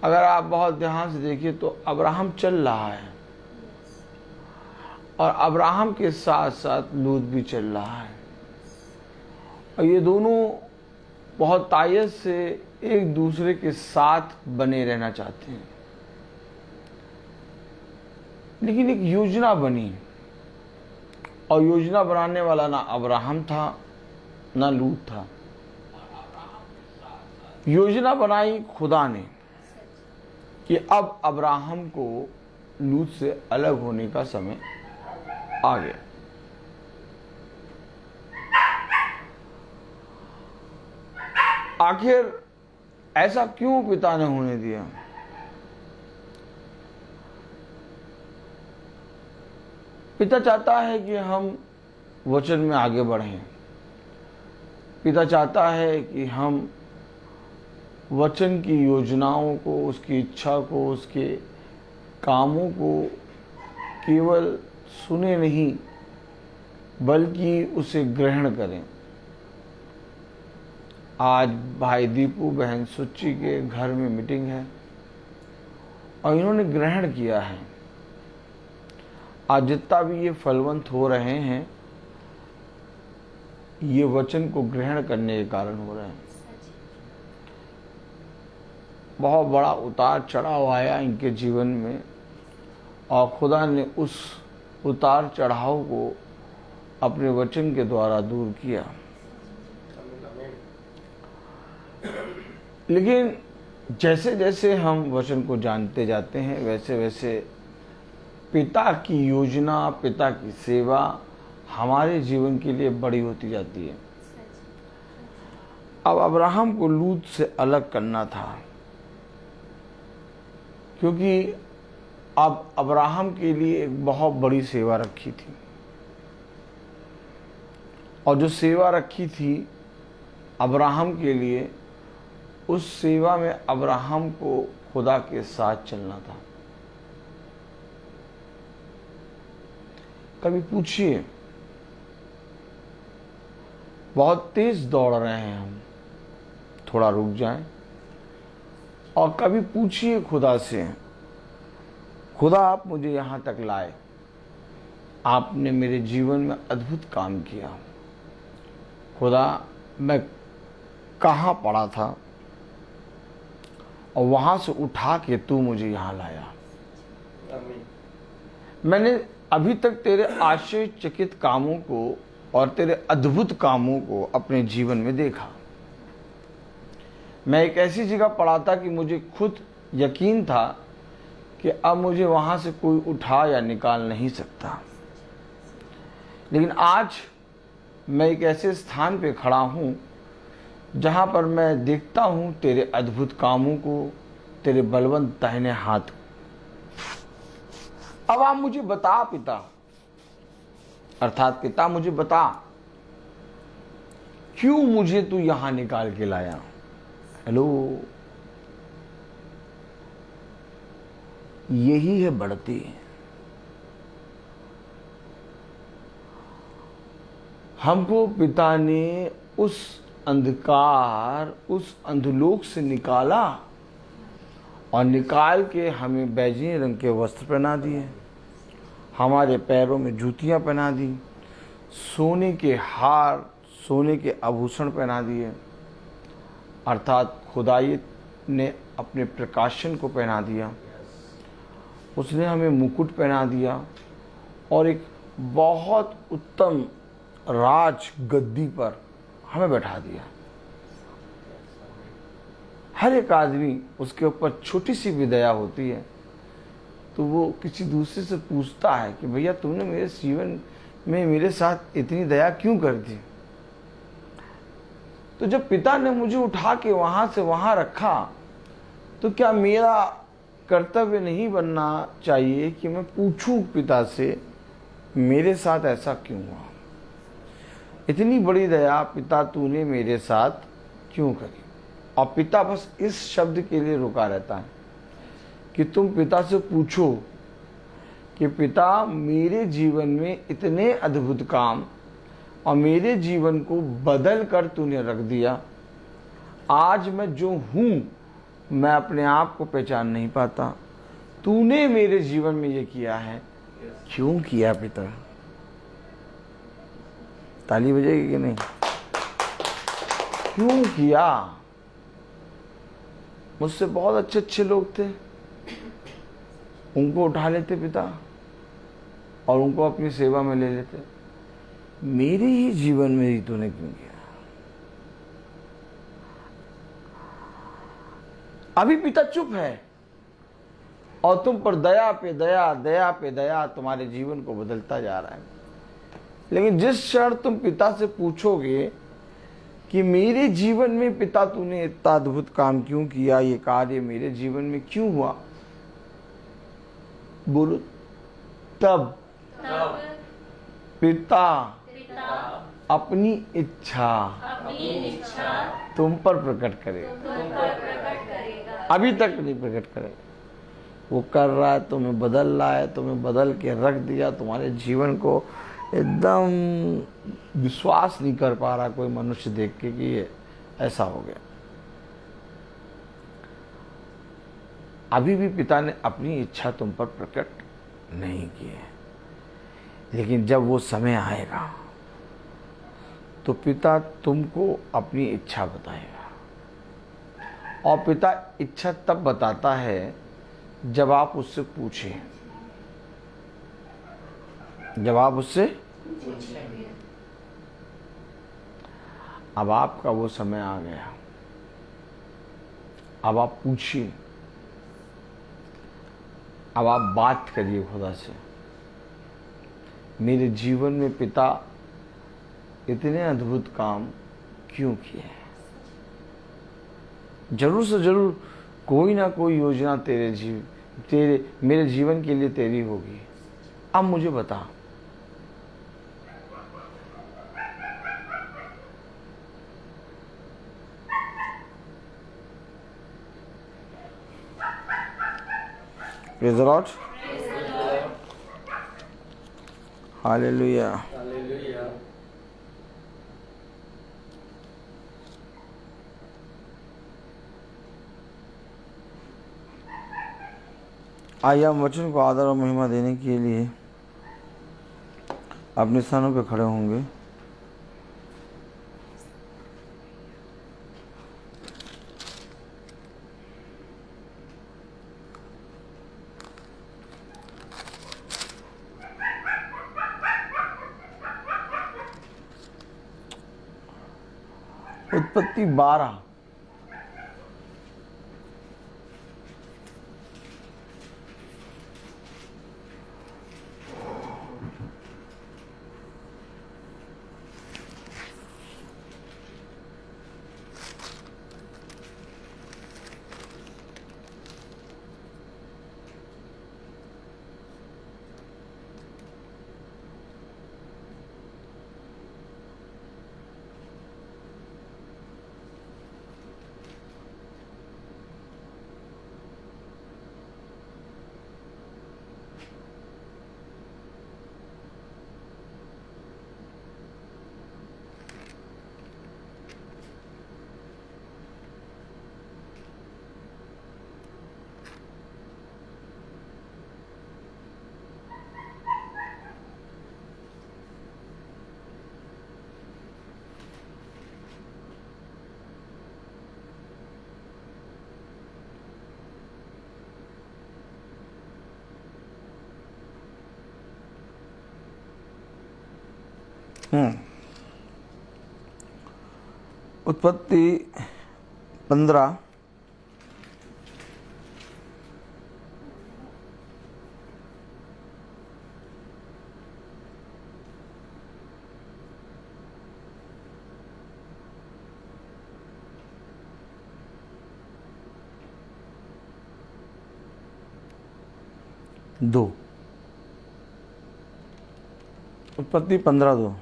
[SPEAKER 3] अगर आप बहुत ध्यान से देखिए तो अब्राहम चल रहा है और अब्राहम के साथ साथ लूत भी चल रहा है और ये दोनों बहुत तायत से एक दूसरे के साथ बने रहना चाहते हैं। लेकिन एक योजना बनी और योजना बनाने वाला ना अब्राहम था ना लूत था। योजना बनाई खुदा ने कि अब अब्राहम को लूत से अलग होने का समय आ गया। आखिर ऐसा क्यों पिता ने होने दिया? पिता चाहता है कि हम वचन में आगे बढ़ें। पिता चाहता है कि हम वचन की योजनाओं को, उसकी इच्छा को, उसके कामों को केवल सुने नहीं बल्कि उसे ग्रहण करें। आज भाई दीपू बहन सुच्ची के घर में मीटिंग है और इन्होंने ग्रहण किया है। आज जितना भी ये फलवंत हो रहे हैं ये वचन को ग्रहण करने के कारण हो रहे हैं। बहुत बड़ा उतार चढ़ाव आया इनके जीवन में और खुदा ने उस उतार चढ़ाव को अपने वचन के द्वारा दूर किया। लेकिन जैसे जैसे हम वचन को जानते जाते हैं वैसे वैसे पिता की योजना, पिता की सेवा हमारे जीवन के लिए बड़ी होती जाती है। अब अब्राहम को लूत से अलग करना था क्योंकि अब अब्राहम के लिए एक बहुत बड़ी सेवा रखी थी और जो सेवा रखी थी अब्राहम के लिए उस सेवा में अब्राहम को खुदा के साथ चलना था। कभी पूछिए, बहुत तेज दौड़ रहे हैं हम, थोड़ा रुक जाएं। और कभी पूछिए खुदा से, खुदा आप मुझे यहां तक लाए, आपने मेरे जीवन में अद्भुत काम किया। खुदा मैं कहां पड़ा था और वहां से उठा के तू मुझे यहां लाया। मैंने अभी तक तेरे आश्चर्यचकित कामों को और तेरे अद्भुत कामों को अपने जीवन में देखा। मैं एक ऐसी जगह पड़ा था कि मुझे खुद यकीन था कि अब मुझे वहां से कोई उठा या निकाल नहीं सकता। लेकिन आज मैं एक ऐसे स्थान पे खड़ा हूं जहां पर मैं देखता हूं तेरे अद्भुत कामों को, तेरे बलवंत दाहिने हाथ को। अब आप मुझे बता पिता, अर्थात पिता मुझे बता, क्यों मुझे तू यहां निकाल के लाया। हेलो, यही है बढ़ती। हमको पिता ने उस अंधकार, उस अंधलोक से निकाला और निकाल के हमें बैजनी रंग के वस्त्र पहना दिए, हमारे पैरों में जूतियां पहना दी, सोने के हार, सोने के आभूषण पहना दिए, अर्थात खुदाई ने अपने प्रकाशन को पहना दिया। उसने हमें मुकुट पहना दिया और एक बहुत उत्तम राज गद्दी पर हमें बैठा दिया। हर एक आदमी, उसके ऊपर छोटी सी भी दया होती है तो वो किसी दूसरे से पूछता है कि भैया तुमने मेरे जीवन में मेरे साथ इतनी दया क्यों कर दी। तो जब पिता ने मुझे उठा के वहां से वहां रखा तो क्या मेरा कर्तव्य नहीं बनना चाहिए कि मैं पूछूं पिता से मेरे साथ ऐसा क्यों हुआ, इतनी बड़ी दया पिता तूने मेरे साथ क्यों करी। और पिता बस इस शब्द के लिए रुका रहता है कि तुम पिता से पूछो कि पिता मेरे जीवन में इतने अद्भुत काम और मेरे जीवन को बदल कर तूने रख दिया। आज मैं जो हूं मैं अपने आप को पहचान नहीं पाता, तूने मेरे जीवन में ये किया है, क्यों किया पिता। ताली बजेगी कि नहीं। क्यों किया। मुझसे बहुत अच्छे अच्छे लोग थे, उनको उठा लेते पिता और उनको अपनी सेवा में ले लेते। मेरे ही जीवन में ही तूने क्यों किया। अभी पिता चुप है और तुम पर दया पे दया, दया पे दया तुम्हारे जीवन को बदलता जा रहा है। लेकिन जिस क्षण तुम पिता से पूछोगे कि मेरे जीवन में पिता तूने इतना अद्भुत काम क्यों किया, ये कार्य मेरे जीवन में क्यों हुआ, बोलो तब पिता अपनी इच्छा तुम पर प्रकट करेगा। अभी तक नहीं प्रकट करेगा, वो कर रहा है, तुम्हें बदल रहा है, तुम्हें बदल के रख दिया। तुम्हारे जीवन को एकदम विश्वास नहीं कर पा रहा कोई मनुष्य देख के कि ये ऐसा हो गया। अभी भी पिता ने अपनी इच्छा तुम पर प्रकट नहीं की है, लेकिन जब वो समय आएगा तो पिता तुमको अपनी इच्छा बताएगा। और पिता इच्छा तब बताता है जब आप उससे पूछें, जब आप उससे अब आपका वो समय आ गया। अब आप पूछिए, अब आप बात करिए खुदा से। मेरे जीवन में पिता इतने अद्भुत काम क्यों किए हैं। जरूर से जरूर कोई ना कोई योजना तेरे मेरे जीवन के लिए तेरी होगी। अब मुझे बता। Praise the Lord, hallelujah.
[SPEAKER 1] Hallelujah.
[SPEAKER 3] आइए हम वचन को आदर और महिमा देने के लिए अपने स्थानों पर खड़े होंगे। उत्पत्ति 12 उत्पत्ति 15 2, उत्पत्ति 15:2।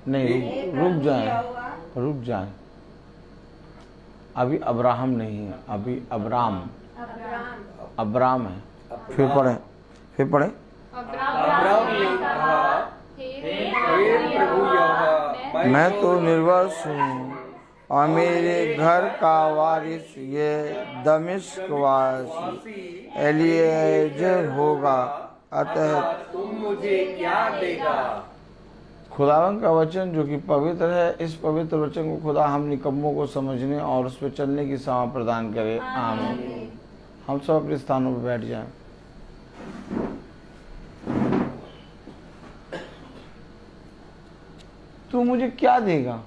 [SPEAKER 3] नहीं रुक जाए। अभी अब्राहम नहीं है, अभी अब्राम है। फिर पढ़े मैं तो निर्वंश हूँ और मेरे घर का वारिस ये दमिश्क वासी एलीएजर होगा, अतः
[SPEAKER 1] तुम मुझे क्या देगा।
[SPEAKER 3] खुदावन का वचन जो कि पवित्र है, इस पवित्र वचन को खुदा हम निकम्मों को समझने और उस पर चलने की क्षमा प्रदान करे। आमीन। हम सब अपने स्थानों पर बैठ जाएं। तू मुझे क्या देगा?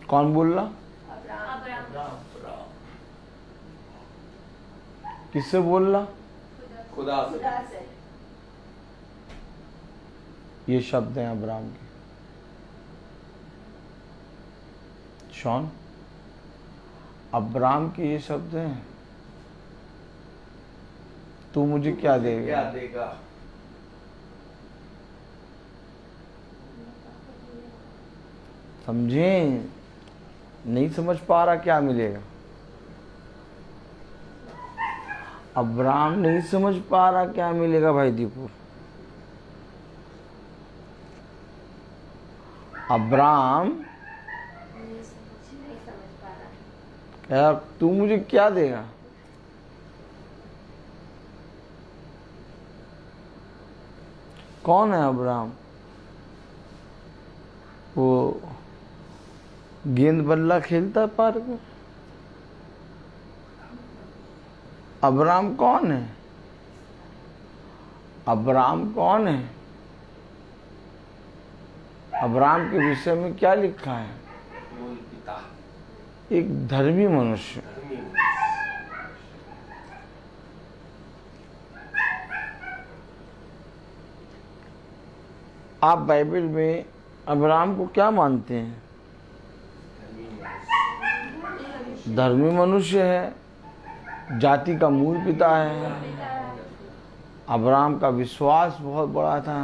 [SPEAKER 3] कौन बोल रहा? किससे बोल रहा?
[SPEAKER 1] खुदा से।
[SPEAKER 3] ये शब्द हैं अब्राहम के। शॉन, अब्राहम के ये शब्द हैं, तू मुझे क्या देगा? समझे? नहीं समझ पा रहा क्या मिलेगा? अब्राहम नहीं समझ पा रहा क्या मिलेगा भाई दीपू। अब्राहम यार तू मुझे क्या देगा? कौन है अब्राहम? वो गेंद बल्ला खेलता है पार्क में। अब्राहम कौन है? अब्राहम कौन है? अब्राहम के विषय में क्या लिखा है?
[SPEAKER 1] मूल पिता,
[SPEAKER 3] एक धर्मी मनुष्य। आप बाइबल में अब्राहम को क्या मानते हैं? धर्मी मनुष्य है, जाति का मूल पिता है। अब्राहम का विश्वास बहुत बड़ा था।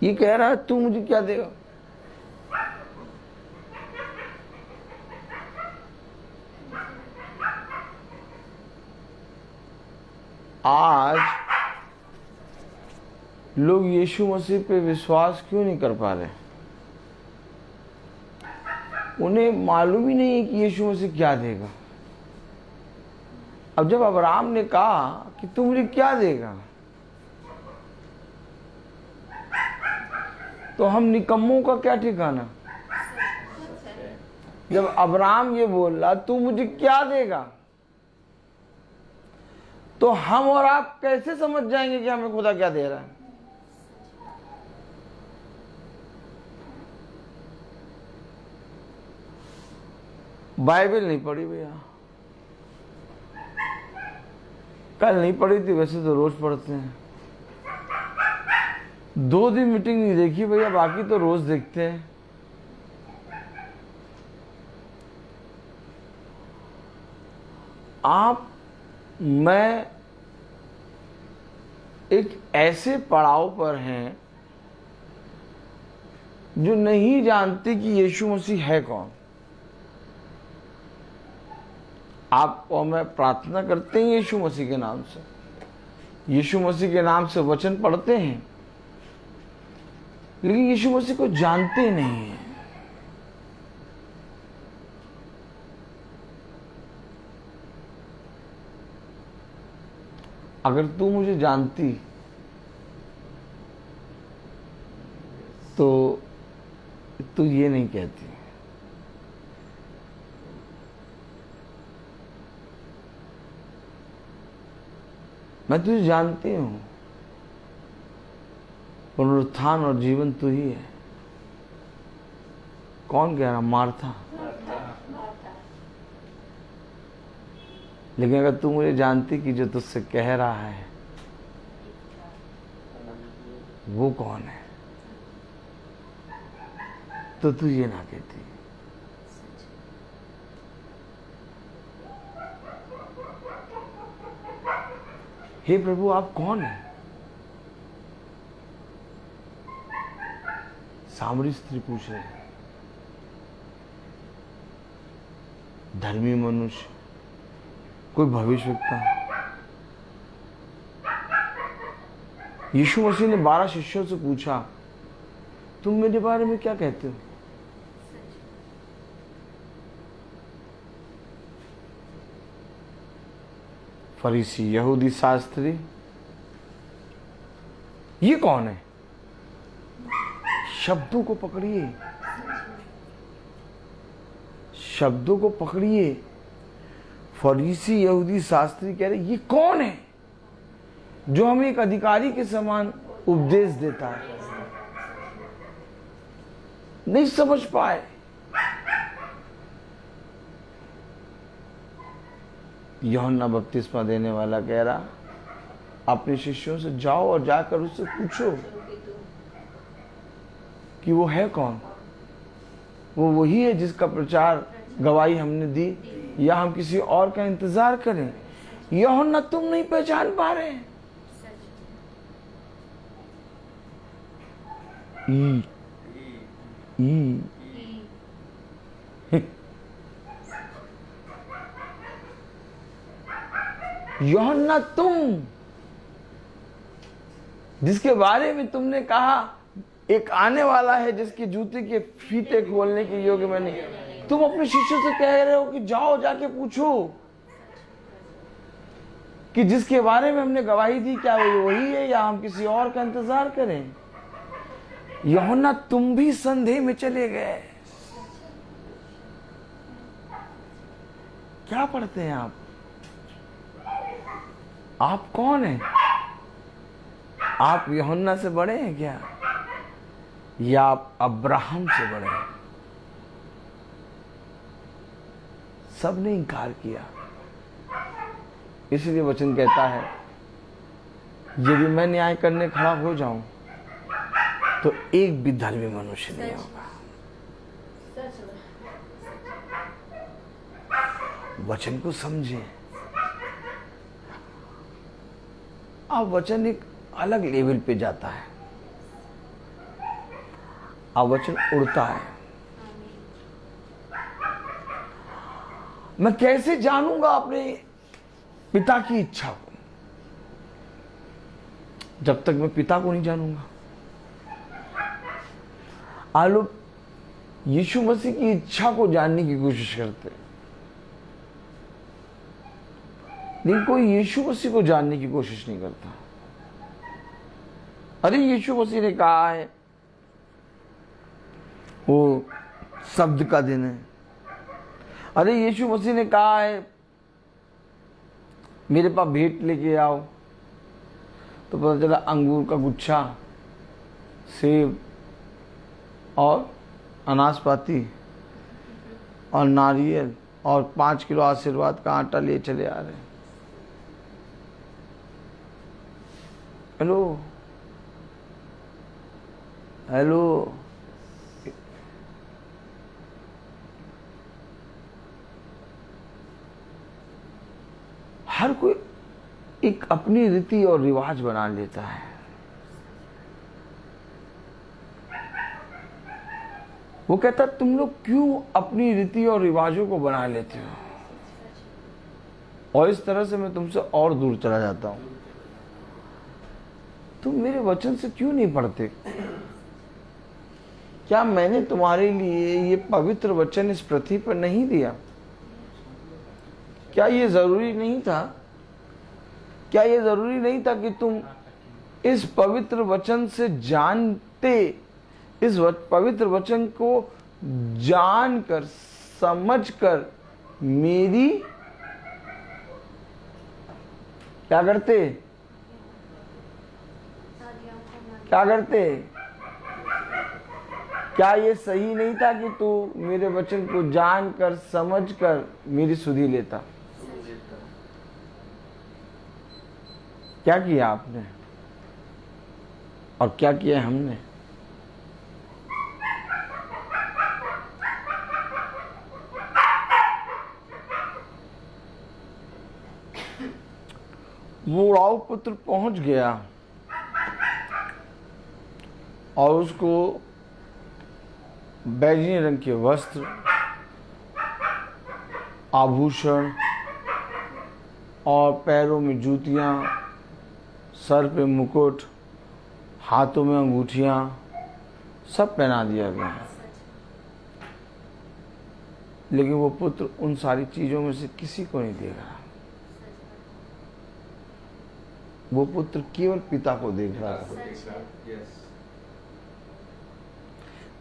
[SPEAKER 3] ये कह रहा है तू मुझे क्या देगा? आज लोग यीशु मसीह पे विश्वास क्यों नहीं कर पा रहे? उन्हें मालूम ही नहीं है कि यीशु मसीह क्या देगा। अब जब अब्राहम ने कहा कि तू मुझे क्या देगा, तो हम निकम्मों का क्या ठिकाना। जब अब्राहम ये बोल रहा तू मुझे क्या देगा, तो हम और आप कैसे समझ जाएंगे कि हमें खुदा क्या दे रहा है? बाइबल नहीं पढ़ी भैया, कल नहीं पढ़ी थी, वैसे तो रोज पढ़ते हैं। 2 दिन मीटिंग नहीं देखी भैया, बाकी तो रोज देखते हैं। आप मैं एक ऐसे पड़ाव पर हैं जो नहीं जानते कि यीशु मसीह है कौन। आप और मैं प्रार्थना करते हैं यीशु मसीह के नाम से, यीशु मसीह के नाम से वचन पढ़ते हैं, लेकिन यीशु मसीह को जानते नहीं हैं। अगर तू मुझे जानती तो तू ये नहीं कहती। मैं तुझे जानती हूं, पुनरुत्थान और जीवन तू ही है। कौन कह रहा? मार्था। लेकिन अगर तू मुझे जानती कि जो तुझसे कह रहा है वो कौन है, तो तू ये ना कहती। हे प्रभु आप कौन हैं? सामरी स्त्री पूछ रहे, धर्मी मनुष्य, कोई भविष्यवक्ता। यीशु मसीह ने 12 शिष्यों से पूछा, तुम मेरे बारे में क्या कहते हो? फरीसी, यहूदी शास्त्री, ये कौन है? शब्दों को पकड़िए, शब्दों को पकड़िए। फरीसी यहूदी शास्त्री कह रहे ये कौन है जो हमें एक अधिकारी के समान उपदेश देता है? नहीं समझ पाए। यूहन्ना बपतिस्मा देने वाला कह रहा अपने शिष्यों से जाओ और जाकर उससे पूछो कि वो है कौन। वो वही है जिसका प्रचार गवाही हमने दी, या हम किसी और का इंतजार करें? यूहन्ना तुम नहीं पहचान पा रहे? यूहन्ना तुम जिसके बारे में तुमने कहा एक आने वाला है जिसके जूते के फीते खोलने के योग्य मैं नहीं, तुम अपने शिष्यों से कह रहे हो कि जाओ जाके पूछो कि जिसके बारे में हमने गवाही दी क्या वो वही है या हम किसी और का इंतजार करें? यूहन्ना तुम भी संदेह में चले गए। क्या पढ़ते हैं आप? आप कौन हैं? आप यूहन्ना से बड़े हैं क्या, या आप अब्राहम से बड़े हैं? सबने इनकार किया। इसलिए वचन कहता है यदि मैं न्याय करने खड़ा हो जाऊं तो एक भी धर्मी मनुष्य नहीं होगा। वचन को समझे। अब वचन एक अलग लेवल पे जाता है। अब वचन उड़ता है। मैं कैसे जानूंगा अपने पिता की इच्छा को? जब तक मैं पिता को नहीं जानूंगा। आप लोग यीशु मसीह की इच्छा को जानने की कोशिश करते हैं, लेकिन कोई यीशु मसीह को जानने की कोशिश नहीं करता। अरे यीशु मसीह ने कहा है वो शब्द का दिन है। अरे यीशु मसीह ने कहा है मेरे पास भेंट लेके आओ, तो पता चला अंगूर का गुच्छा, सेब और अनाशपाती और नारियल और 5 किलो आशीर्वाद का आटा ले चले आ रहे हैं। हेलो हेलो, हर कोई एक अपनी रीति और रिवाज बना लेता है। वो कहता तुम लोग क्यों अपनी रीति और रिवाजों को बना लेते हो, और इस तरह से मैं तुमसे और दूर चला जाता हूं। तुम मेरे वचन से क्यों नहीं पढ़ते? क्या मैंने तुम्हारे लिए ये पवित्र वचन इस पृथ्वी पर नहीं दिया? क्या ये जरूरी नहीं था? क्या ये जरूरी नहीं था कि तुम इस पवित्र वचन से जानते, इस पवित्र वचन को जानकर समझकर मेरी क्या करते? क्या करते? क्या ये सही नहीं था कि तू मेरे वचन को जानकर समझकर मेरी सुधि लेता? क्या किया आपने और क्या किया हमने? वो राव पुत्र पहुंच गया और उसको बैगनी रंग के वस्त्र, आभूषण और पैरों में जूतियां, सर पे मुकुट, हाथों में अंगूठियां, सब पहना दिया गया। लेकिन वो पुत्र उन सारी चीजों में से किसी को नहीं देख रहा। वो पुत्र केवल पिता को देख रहा था।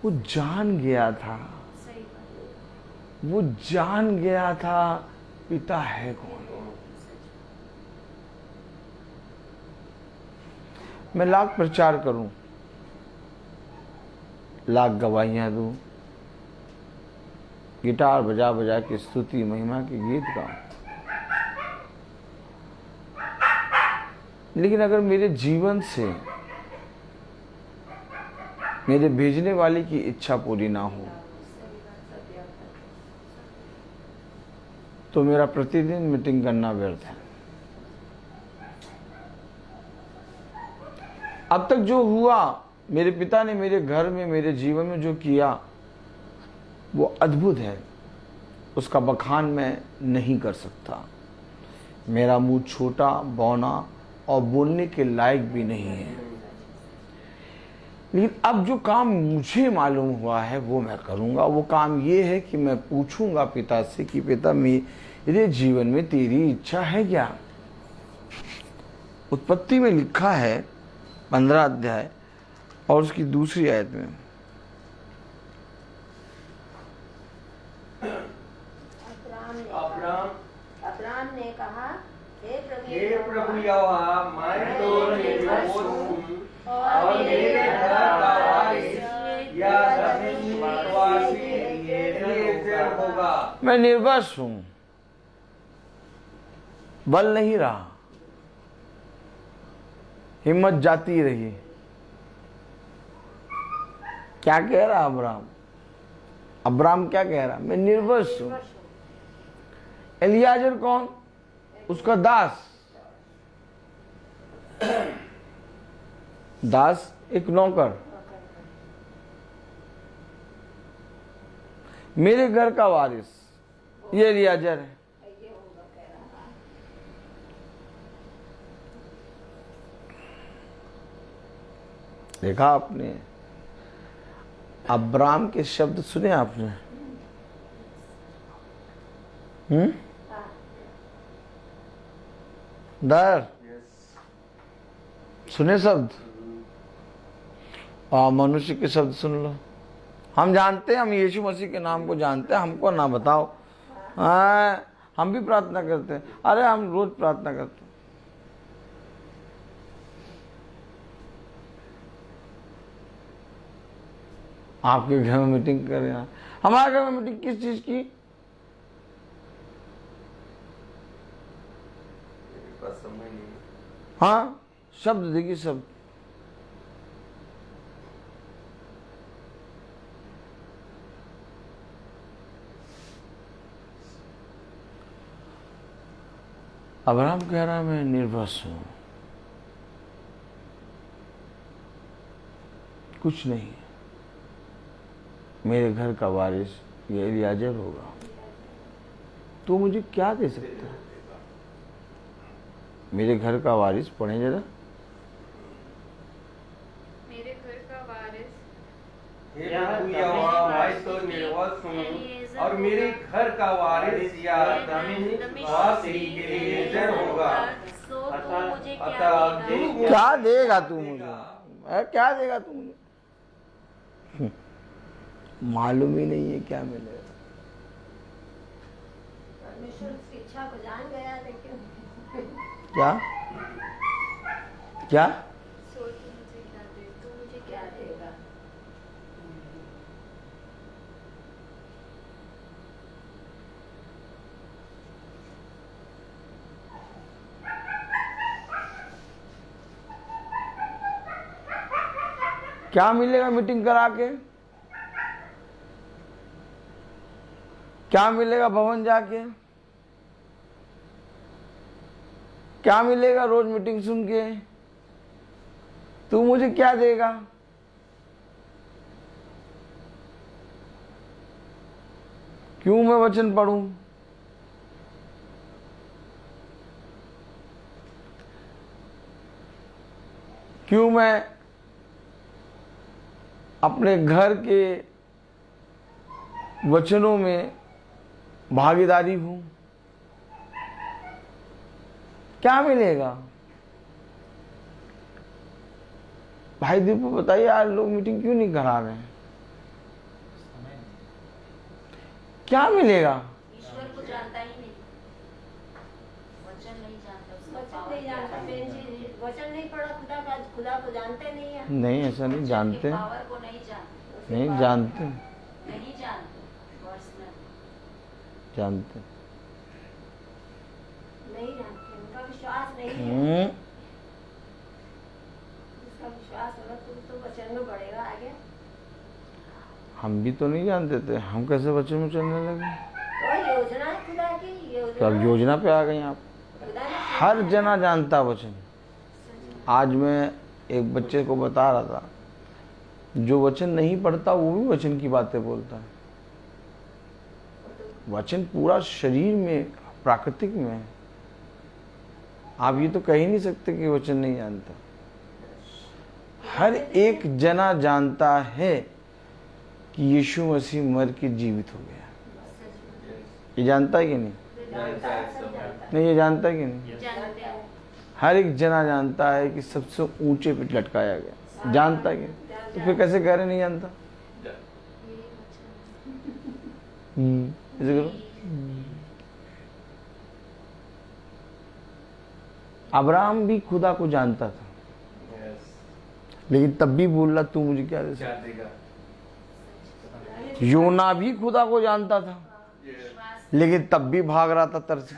[SPEAKER 3] वो जान गया था, वो जान गया था पिता है कौन। मैं लाख प्रचार करूं, लाख गवाहियां दूं, गिटार बजा बजा के स्तुति महिमा के गीत गाऊं, लेकिन अगर मेरे जीवन से मेरे भेजने वाले की इच्छा पूरी ना हो, तो मेरा प्रतिदिन मीटिंग करना व्यर्थ है। अब तक जो हुआ, मेरे पिता ने मेरे घर में, मेरे जीवन में जो किया, वो अद्भुत है। उसका बखान मैं नहीं कर सकता। मेरा मुंह छोटा, बौना और बोलने के लायक भी नहीं है। लेकिन अब जो काम मुझे मालूम हुआ है वो मैं करूंगा। वो काम ये है कि मैं पूछूंगा पिता से कि पिता मेरे जीवन में तेरी इच्छा है क्या? उत्पत्ति में लिखा है 15 अध्याय और उसकी दूसरी आयत में,
[SPEAKER 5] अब्राम ने कहा,
[SPEAKER 1] हे प्रभु यहोवा, मैं तो निर्दोष हूँ और मेरे घर का वारिस या धर्मवासी निर्दोष होगा।
[SPEAKER 3] मैं निर्वश हूं, बल नहीं रहा, हिम्मत जाती रही। क्या कह रहा अब्राम? अब्राम क्या कह रहा? मैं निर्वश हूं। एलियाजर कौन? उसका दास। दास एक नौकर। मेरे घर का वारिस ये एलियाजर है। देखा आपने? अब्राम के शब्द सुने आपने? दर सुने शब्द? और मनुष्य के शब्द सुन लो। हम जानते हैं, हम यीशु मसीह के नाम को जानते हैं, हमको ना बताओ। हम भी प्रार्थना करते हैं। अरे हम रोज प्रार्थना करते हैं। आपके घर में मीटिंग कर रहे हैं, हमारे घर में मीटिंग किस चीज की?
[SPEAKER 1] समय नहीं।
[SPEAKER 3] हाँ, शब्द देखिए, शब्द। अब्राहम कह रहा मैं निर्वस हूं, कुछ नहीं, मेरे घर का वारिस ये एलियाजर होगा। तू मुझे क्या दे सकता है? मेरे घर का वारिस, पढ़े जरा।
[SPEAKER 2] मेरे घर का वारिस
[SPEAKER 1] मैं तो निर्वस हूँ और मेरे घर का वारिस या एलिएज़र होगा। अतः
[SPEAKER 3] क्या देगा तू मुझे? क्या देगा तू मुझे? मालूम ही नहीं है क्या मिलेगा।
[SPEAKER 5] परमेश्वर उसकी इच्छा को जान गया, लेकिन
[SPEAKER 3] क्या क्या?
[SPEAKER 2] सो तू मुझे क्या दे, तू मुझे
[SPEAKER 5] क्या
[SPEAKER 2] क्या दे।
[SPEAKER 5] देगा?
[SPEAKER 3] क्या मिलेगा मीटिंग करा के? क्या मिलेगा भवन जाके? क्या मिलेगा रोज मीटिंग सुन के? तू मुझे क्या देगा? क्यों मैं वचन पढ़ूं? क्यों मैं अपने घर के वचनों में भागीदारी हूं? क्या मिलेगा? भाई दीपू बताइए, यार लोग मीटिंग क्यों नहीं करा रहे हैं? क्या मिलेगा?
[SPEAKER 5] ईश्वर को जानता ही नहीं, वचन नहीं जानता, वचन नहीं जानता। बहन जी, वचन नहीं पढ़ा, खुदा को जानते नहीं है।
[SPEAKER 3] नहीं, ऐसा नहीं जानते,
[SPEAKER 5] पावर को नहीं जानते,
[SPEAKER 3] नहीं जानते,
[SPEAKER 5] नहीं जानते, पर्सनल
[SPEAKER 3] जानते।
[SPEAKER 5] नहीं जानते, उनका विश्वास नहीं है। उसका विश्वास होगा तो वचन में बढ़ेगा आगे।
[SPEAKER 3] हम भी तो नहीं जानते थे, हम कैसे वचन में चलने लगे?
[SPEAKER 5] तो योजना है खुदा की,
[SPEAKER 3] तो अब योजना पे आ गई आप।
[SPEAKER 5] खुदा ने
[SPEAKER 3] हर जना जानता वचन। आज मैं एक बच्चे को बता रहा था, जो वचन नहीं पढ़ता वो भी वचन की बातें बोलता है। वचन पूरा शरीर में, प्राकृतिक में है। आप ये तो कह ही नहीं सकते कि वचन नहीं जानता। हर एक जना जानता है कि यीशु मसीह मर के जीवित हो गया। ये जानता है कि नहीं? नहीं, ये जानता है कि नहीं?
[SPEAKER 2] जानते हैं।
[SPEAKER 3] हर एक जना जानता है कि सबसे ऊंचे पे लटकाया गया। जानता है कि नहीं? तो फिर कैसे कह रहे नहीं जानता? ऐसे करो। अब्राहम भी खुदा को जानता था, लेकिन तब भी बोल रहा तू मुझे क्या दे सकता?
[SPEAKER 1] क्या देगा?
[SPEAKER 3] योना भी खुदा को जानता था, लेकिन तब भी भाग रहा था तरस।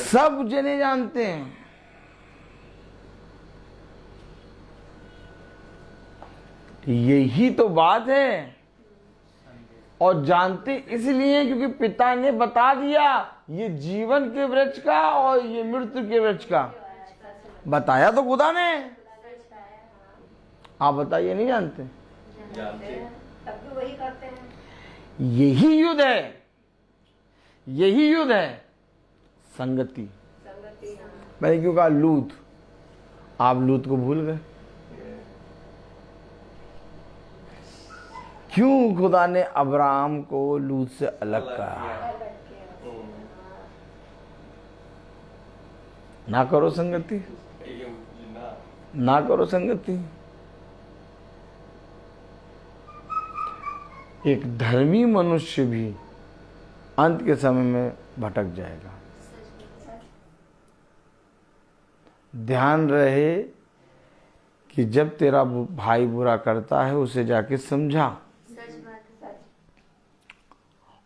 [SPEAKER 3] सब जने जानते हैं, यही तो बात है। और जानते इसलिए क्योंकि पिता ने बता दिया, ये जीवन के वृक्ष का और ये मृत्यु के वृक्ष का बताया तो खुदा ने। आप बताइए, नहीं जानते?
[SPEAKER 5] तब भी वही करते हैं।
[SPEAKER 3] यही युद्ध है, यही युद्ध है संगति।
[SPEAKER 5] संगति, हाँ।
[SPEAKER 3] मैंने क्यों कहा लूत? आप लूत को भूल गए। क्यों खुदा ने अब्राहम को लूत से अलग कहा? ना करो संगति, ना करो संगति। एक धर्मी मनुष्य भी अंत के समय में भटक जाएगा। ध्यान रहे कि जब तेरा भाई बुरा करता है उसे जाके समझा,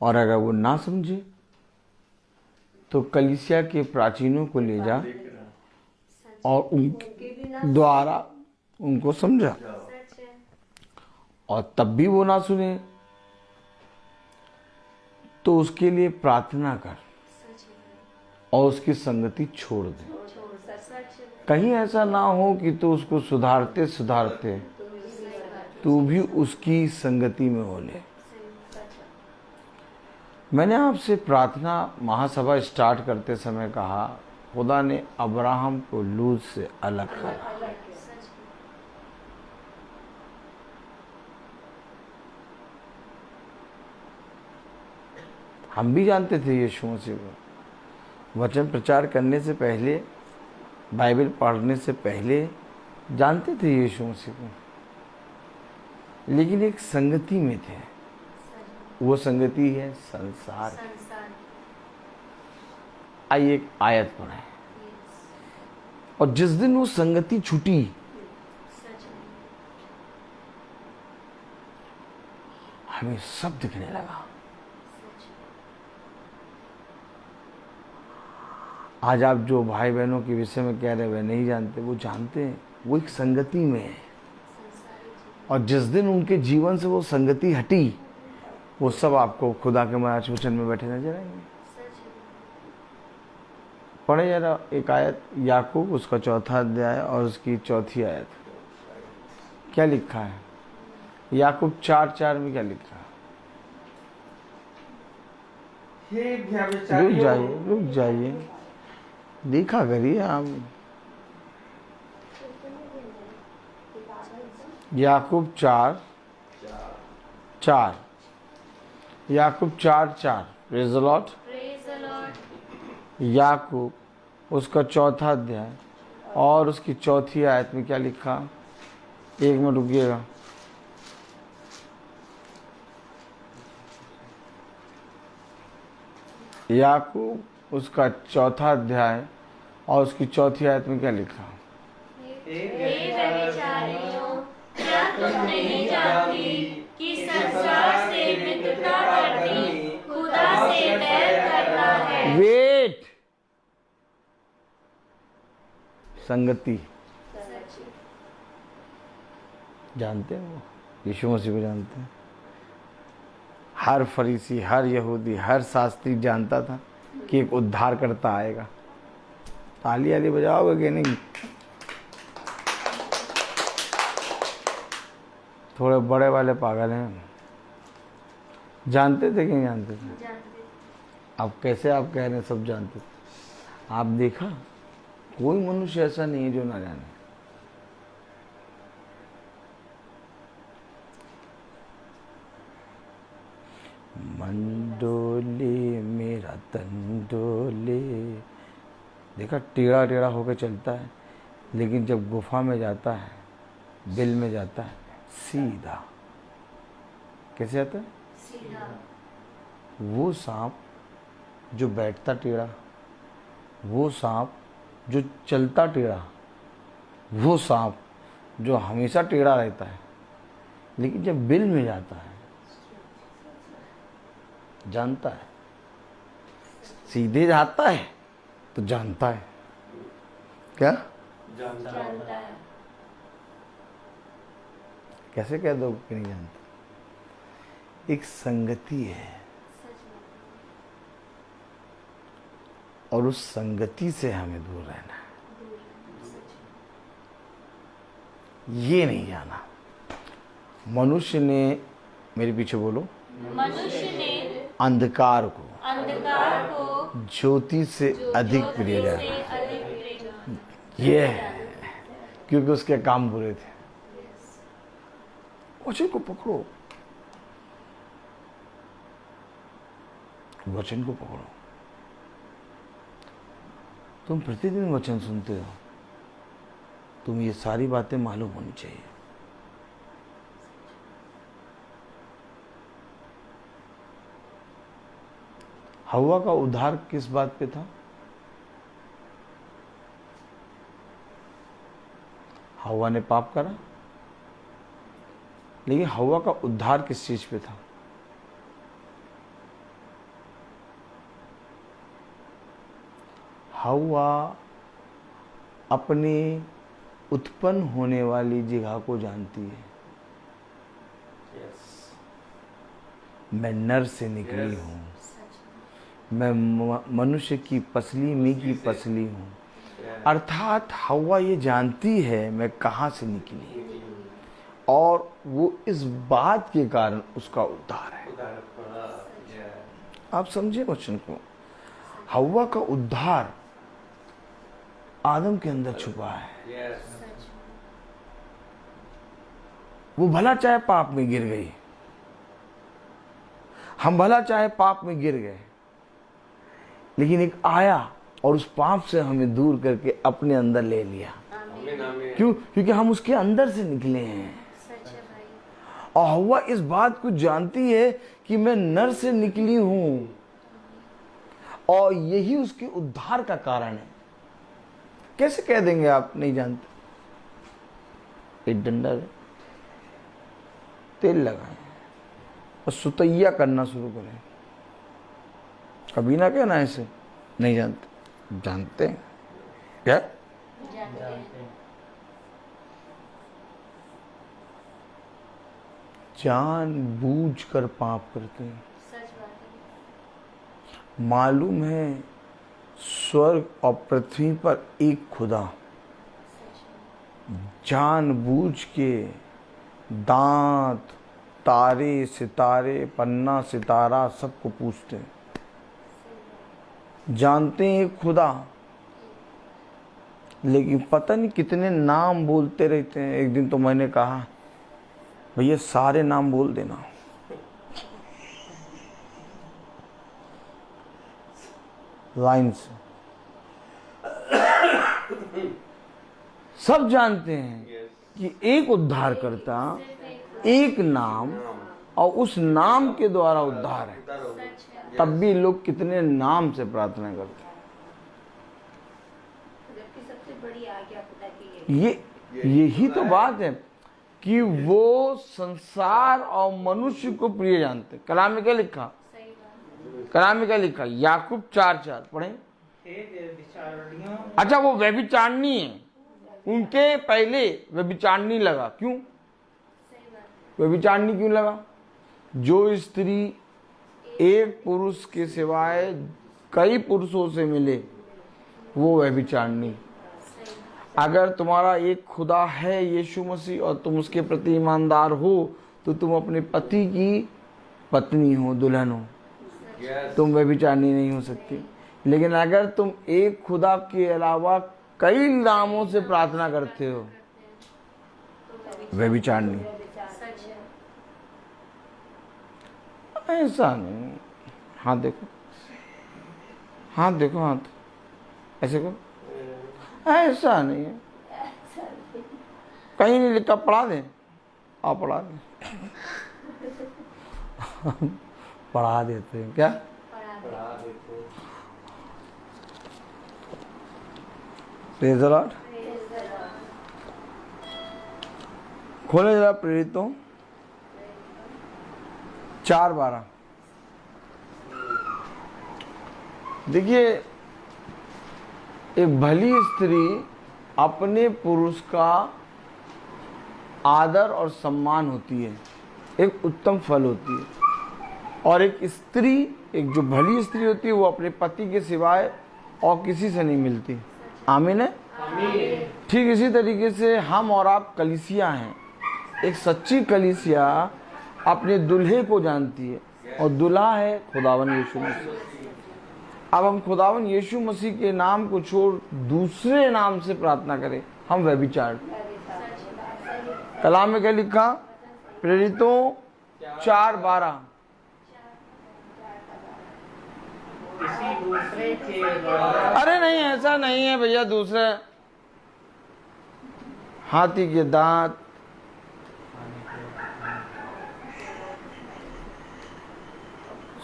[SPEAKER 3] और अगर वो ना समझे तो कलीसिया के प्राचीनों को ले जा और उनके द्वारा उनको समझा, और तब भी वो ना सुने तो उसके लिए प्रार्थना कर और उसकी संगति छोड़ दे। कहीं ऐसा ना हो कि तू उसको सुधारते सुधारते तू भी उसकी संगति में हो ले। मैंने आपसे प्रार्थना महासभा स्टार्ट करते समय कहा, खुदा ने अब्राहम को लूत से अलग करा। हम भी जानते थे यीशु मसीह को, वचन प्रचार करने से पहले, बाइबल पढ़ने से पहले जानते थे यीशु मसीह को, लेकिन एक संगति में थे। वो संगति है संसार। आइए एक आयत पढ़ें। और जिस दिन वो संगति छूटी, हमें सब दिखने लगा। आज आप जो भाई बहनों के विषय में कह रहे हैं वे नहीं जानते, वो जानते हैं। वो एक संगति में है, और जिस दिन उनके जीवन से वो संगति हटी, वो सब आपको खुदा के महाराज वचन में बैठे नजर आएंगे। पढ़े जरा एक आयत, याकूब उसका 4था अध्याय और उसकी 4थी आयत। क्या लिखा है याकूब 4:4 में? क्या लिखा है? रुक जाइए, देखा करिए आप। याकूब 4:4, याकूब 4:4। Praise the Lord. याकूब उसका 4था अध्याय और उसकी 4थी आयत में क्या लिखा? एक मिनट रुकिएगा। याकूब उसका 4था अध्याय और उसकी 4थी आयत में क्या लिखा?
[SPEAKER 4] क्या तुम नहीं जानती कि संसार से मित्रता करनी खुदा से बैर करना है?
[SPEAKER 3] वेट, संगति जानते हैं वो यीशु मसीह को जानते हैं। हर फरीसी, हर यहूदी, हर शास्त्री जानता था कि एक उद्धार करता आएगा। ताली वाली बजाओगे कि नहीं? थोड़े बड़े वाले पागल हैं। जानते थे कि नहीं जानते थे? अब कैसे आप कह रहे हैं सब जानते थे? आप देखा, कोई मनुष्य ऐसा नहीं है जो ना जाने। मन डोले मेरा तन डोले। देखा, टेढ़ा टेढ़ा होकर चलता है, लेकिन जब गुफा में जाता है, बिल में जाता है, सीधा। कैसे जाता है?
[SPEAKER 4] सीधा।
[SPEAKER 3] वो सांप जो बैठता टेढ़ा, वो सांप जो चलता टेढ़ा, वो सांप जो हमेशा टेढ़ा रहता है, लेकिन जब बिल में जाता है जानता है। सीधे जाता है तो जानता है। क्या
[SPEAKER 4] जानता है।
[SPEAKER 3] कैसे कह दो कि नहीं जानता? एक संगति है, और उस संगति से हमें दूर रहना है। ये नहीं जाना। मनुष्य ने, मेरे पीछे बोलो,
[SPEAKER 4] मनुष्य ने
[SPEAKER 3] अंधकार को
[SPEAKER 4] ज्योति
[SPEAKER 3] ज्योति से अधिक प्रिय जाना। ये है। क्योंकि उसके काम बुरे थे। वचन को पकड़ो, वचन को पकड़ो। तुम प्रतिदिन वचन सुनते हो, तुम्हें ये सारी बातें मालूम होनी चाहिए। हव्वा का उद्धार किस बात पे था? हव्वा ने पाप करा, लेकिन हव्वा का उद्धार किस चीज पे था? हव्वा अपने उत्पन्न होने वाली जगह को जानती है। मैं नर से निकली हूँ, मैं मनुष्य की पसली में की पसली हूँ। अर्थात हव्वा ये जानती है मैं कहाँ से निकली, और वो इस बात के कारण उसका उद्धार है। आप समझे वचन को? हव्वा का उद्धार आदम के अंदर छुपा है। वो भला चाहे पाप में गिर गई, हम भला चाहे पाप में गिर गए, लेकिन एक आया और उस पाप से हमें दूर करके अपने अंदर ले लिया। क्यों? क्योंकि हम उसके अंदर से निकले हैं। और हव्वा इस बात को जानती है कि मैं नर से निकली हूं, और यही उसके उद्धार का कारण है। कैसे कह देंगे आप? नहीं जानते। एक डंडा है, तेल लगाएं और सुतैया करना शुरू करें। कभी ना कहना ऐसे नहीं जानते। जानते हैं क्या? जानबूझ कर पाप करते हैं। मालूम है स्वर्ग और पृथ्वी पर एक खुदा जानबूझ के दांत, तारे, सितारे, पन्ना, सितारा सबको पूछते हैं। जानते हैं एक खुदा, लेकिन पता नहीं कितने नाम बोलते रहते हैं। एक दिन तो मैंने कहा भैया सारे नाम बोल देना। लाइन से सब जानते हैं कि एक उद्धार करता, एक नाम, और उस नाम के द्वारा उद्धार है। तब भी लोग कितने नाम से प्रार्थना करते हैं।
[SPEAKER 5] सबसे बड़ी आज्ञा खुदा की
[SPEAKER 3] ये यही तो बात है कि वो संसार और मनुष्य को प्रिय जानते। कलाम में क्या लिखा? कलाम में क्या लिखा? याकूब 4:4 पढ़े। अच्छा, वो व्यभिचारिणी है, उनके पहले व्यभिचारिणी लगा। क्यों व्यभिचारिणी क्यों लगा? जो स्त्री एक पुरुष के सिवाय कई पुरुषों से मिले वो व्यभिचारिणी। अगर तुम्हारा एक खुदा है यीशु मसीह और तुम उसके प्रति ईमानदार हो तो तुम अपने पति की पत्नी हो, दुल्हन हो। तुम व्यभिचारिणी नहीं हो सकती। लेकिन अगर तुम एक खुदा के अलावा कई नामों से प्रार्थना करते हो, व्यभिचारिणी। ऐसा नहीं। हाथ देखो, हाथ देखो, हाथ ऐसे करो। ऐसा नहीं है, कहीं नहीं लिखा। पढ़ा दे, आप पढ़ा दे। पढ़ा देते हैं क्या? Praise the Lord. खोले जरा प्रेरितों 4:12। देखिए, एक भली स्त्री अपने पुरुष का आदर और सम्मान होती है, एक उत्तम फल होती है। और एक स्त्री, एक जो भली स्त्री होती है, वो अपने पति के सिवाय और किसी से नहीं मिलती। आमीन है। ठीक इसी तरीके से हम और आप कलीसिया हैं। एक सच्ची कलीसिया अपने दुल्हे को जानती है, और दुल्हा है खुदावन यीशु मसीह। अब हम खुदावन यीशु मसीह के नाम को छोड़ दूसरे नाम से प्रार्थना करें हम व्यभिचार। कलाम में क्या लिखा? प्रेरितों 4:12।
[SPEAKER 1] किसी दूसरे के द्वारा।
[SPEAKER 3] अरे नहीं, ऐसा नहीं है भैया। दूसरे हाथी के दांत,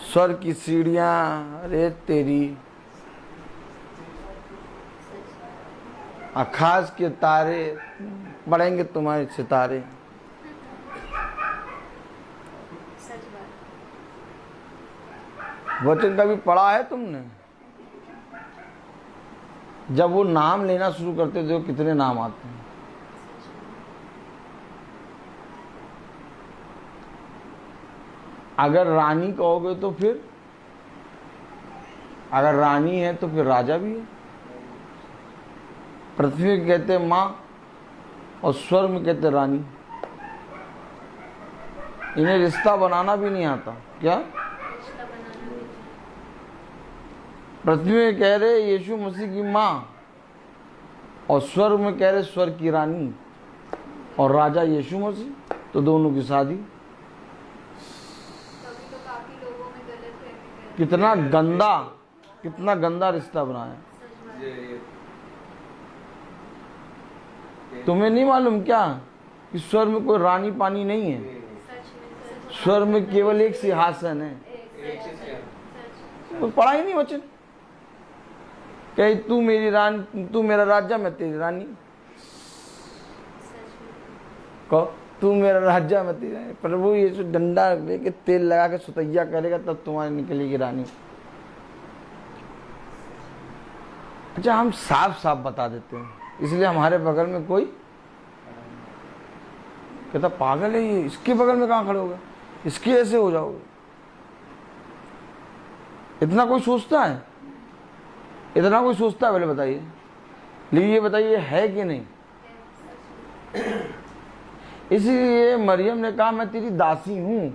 [SPEAKER 3] स्वर्ग की सीढ़ियां, अरे तेरी, आकाश के तारे, बढ़ेंगे तुम्हारे सितारे। वचन कभी पढ़ा है तुमने? जब वो नाम लेना शुरू करते थे कितने नाम आते हैं। अगर रानी कहोगे तो फिर, अगर रानी है तो फिर राजा भी है। पृथ्वी को कहते माँ और स्वर्ग में कहते रानी। इन्हें रिश्ता बनाना भी नहीं आता। क्या? पृथ्वी में कह रहे यीशु मसीह की माँ और स्वर्ग में कह रहे स्वर्ग की रानी और राजा यीशु मसीह, तो दोनों की शादी। कितना गंदा, कितना गंदा रिश्ता बनाया। तुम्हें नहीं मालूम क्या कि स्वर्ग में कोई रानी पानी नहीं है? स्वर्ग में केवल एक सिंहासन है। तो पढ़ा ही नहीं वचन? कहीं तू मेरी रानी, तू मेरा राजा, मैं तेरी रानी। कहो तू मेरा राजा, मैं तेरी रानी। प्रभु यीशु डंडा लेके तेल लगा के सुतैया करेगा तब तुम्हारी निकलेगी रानी। अच्छा, हम साफ साफ बता देते हैं, इसलिए हमारे बगल में कोई कहता पागल है ये, इसके बगल में कहाँ खड़े होगे, इसके ऐसे हो जाओगे। इतना कोई सोचता है? इतना कोई सोचता है? पहले बताइए। लेकिन ये बताइए है कि नहीं? इसीलिए मरियम ने कहा मैं तेरी दासी हूं।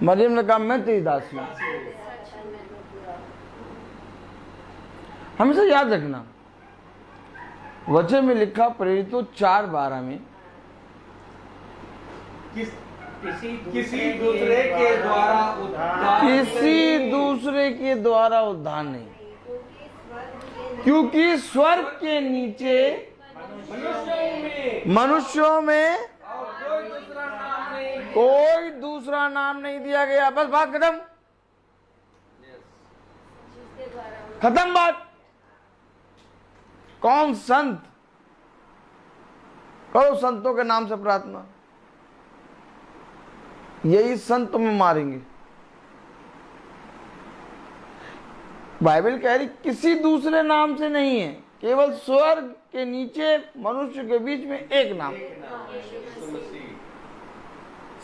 [SPEAKER 3] मरियम ने कहा मैं तेरी दासी हूं। हमेशा याद रखना, वचन में लिखा प्रेरितों 4:12 में
[SPEAKER 1] किसी दूसरे के द्वारा उद्धार,
[SPEAKER 3] किसी दूसरे के द्वारा उद्धार नहीं, क्योंकि स्वर्ग के नीचे मनुष्यों में कोई दूसरा नाम नहीं दिया गया। बस बात खत्म, खत्म बात। कौन संत? करो संतों के नाम से प्रार्थना, यही संत तुम्हें मारेंगे। बाइबल कह रही किसी दूसरे नाम से नहीं है, केवल स्वर्ग के नीचे मनुष्य के बीच में एक नाम।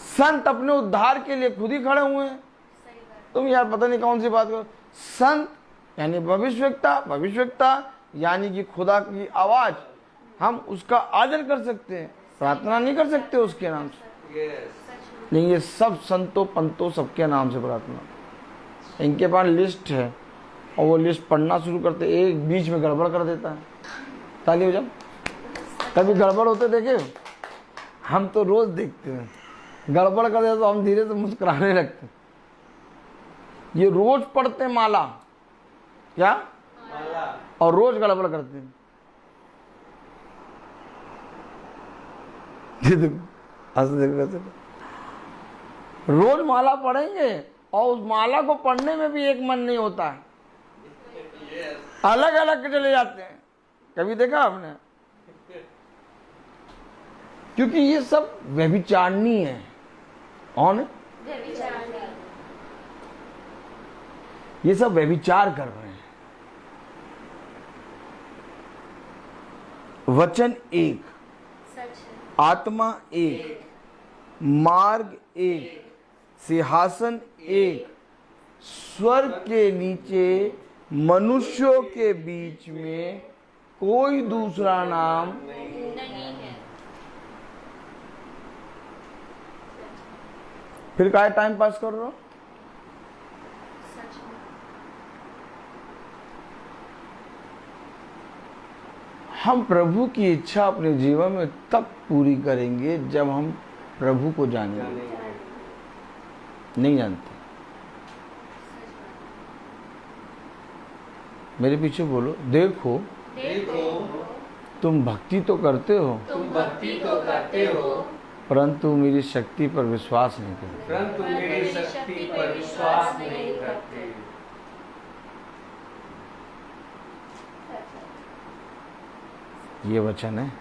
[SPEAKER 3] संत अपने उद्धार के लिए खुद ही खड़े हुए हैं। तुम यार पता नहीं कौन सी बात करो। संत यानी भविष्यवक्ता, भविष्यवक्ता यानी कि खुदा की आवाज, हम उसका आदर कर सकते हैं, प्रार्थना नहीं कर सकते उसके नाम से। लेकिन ये सब संतों पंतों सबके नाम से प्रार्थना। इनके पास लिस्ट है और वो लिस्ट पढ़ना शुरू करते, एक बीच में गड़बड़ कर देता है। ताली हो जाओ। कभी गड़बड़ होते देखे हो? हम तो रोज देखते हैं। गड़बड़ कर देते तो हम धीरे से मुस्कुराने लगते। ये रोज पढ़ते माला, क्या माला, और रोज गड़बड़ करते हैं। रोज माला पढ़ेंगे और उस माला को पढ़ने में भी एक मन नहीं होता है, अलग अलग के चले जाते हैं। कभी देखा आपने? क्योंकि ये सब व्यभिचारणी है। कौन है? ये सब व्यभिचार कर रहे हैं। वचन एक, आत्मा एक, मार्ग एक, सिंहासन एक, स्वर्ग के नीचे मनुष्यों के बीच में कोई दूसरा नाम नहीं है। फिर काहे टाइम पास कर रहे हो? हम प्रभु की इच्छा अपने जीवन में तब पूरी करेंगे जब हम प्रभु को जानेंगे। नहीं जानते, मेरे पीछे बोलो, देखो तुम भक्ति तो करते हो, परंतु मेरी शक्ति पर विश्वास नहीं करते। ये वचन है,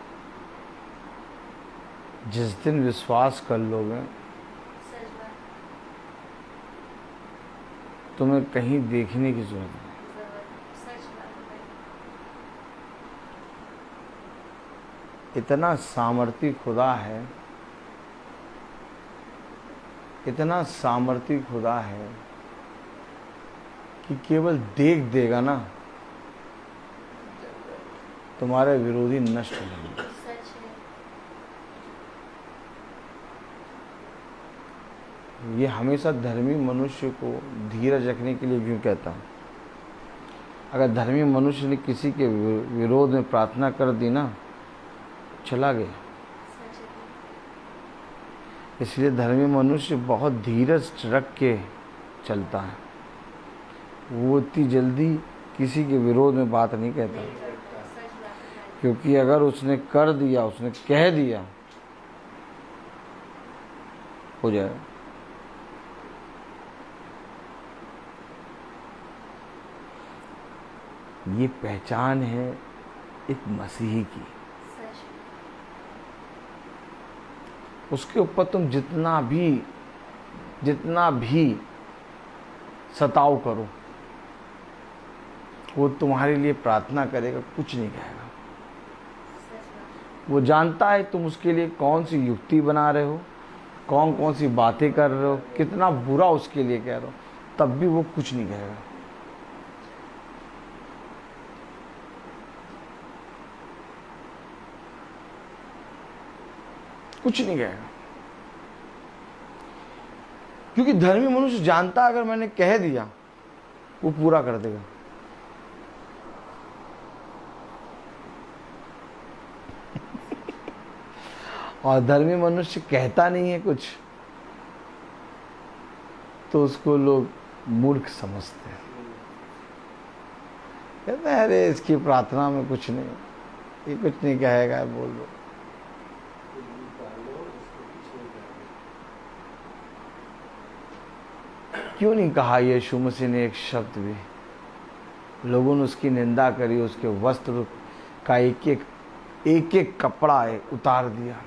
[SPEAKER 3] जिस दिन विश्वास कर लोगे तुम्हें कहीं देखने की जरूरत नहीं। इतना सामर्थी खुदा है, इतना सामर्थी खुदा है कि केवल देख देगा ना, तुम्हारे विरोधी नष्ट हो जाएंगे। ये हमेशा धर्मी मनुष्य को धीरज रखने के लिए क्यों कहता हूँ। अगर धर्मी मनुष्य ने किसी के विरोध में प्रार्थना कर दी ना, चला गया। इसलिए धर्मी मनुष्य बहुत धीरज रख के चलता है। वो इतनी जल्दी किसी के विरोध में बात नहीं कहता, क्योंकि अगर उसने कर दिया, उसने कह दिया, हो जाएगा। ये पहचान है एक मसीही की। उसके ऊपर तुम जितना भी सताव करो, वो तुम्हारे लिए प्रार्थना करेगा, कुछ नहीं कहेगा। वो जानता है तुम उसके लिए कौन सी युक्ति बना रहे हो, कौन सी बातें कर रहे हो, कितना बुरा उसके लिए कह रहे हो, तब भी वो कुछ नहीं कहेगा। कुछ नहीं कहेगा, क्योंकि धर्मी मनुष्य जानता है अगर मैंने कह दिया वो पूरा कर देगा। और धर्मी मनुष्य कहता नहीं है कुछ, तो उसको लोग मूर्ख समझते हैं। कहते हैं अरे इसकी प्रार्थना में कुछ नहीं, ये कुछ नहीं कहेगा, बोल दो। क्यों नहीं कहा यीशु मसीह ने एक शब्द भी? लोगों ने उसकी निंदा करी, उसके वस्त्र का एक एक कपड़ा उतार दिया।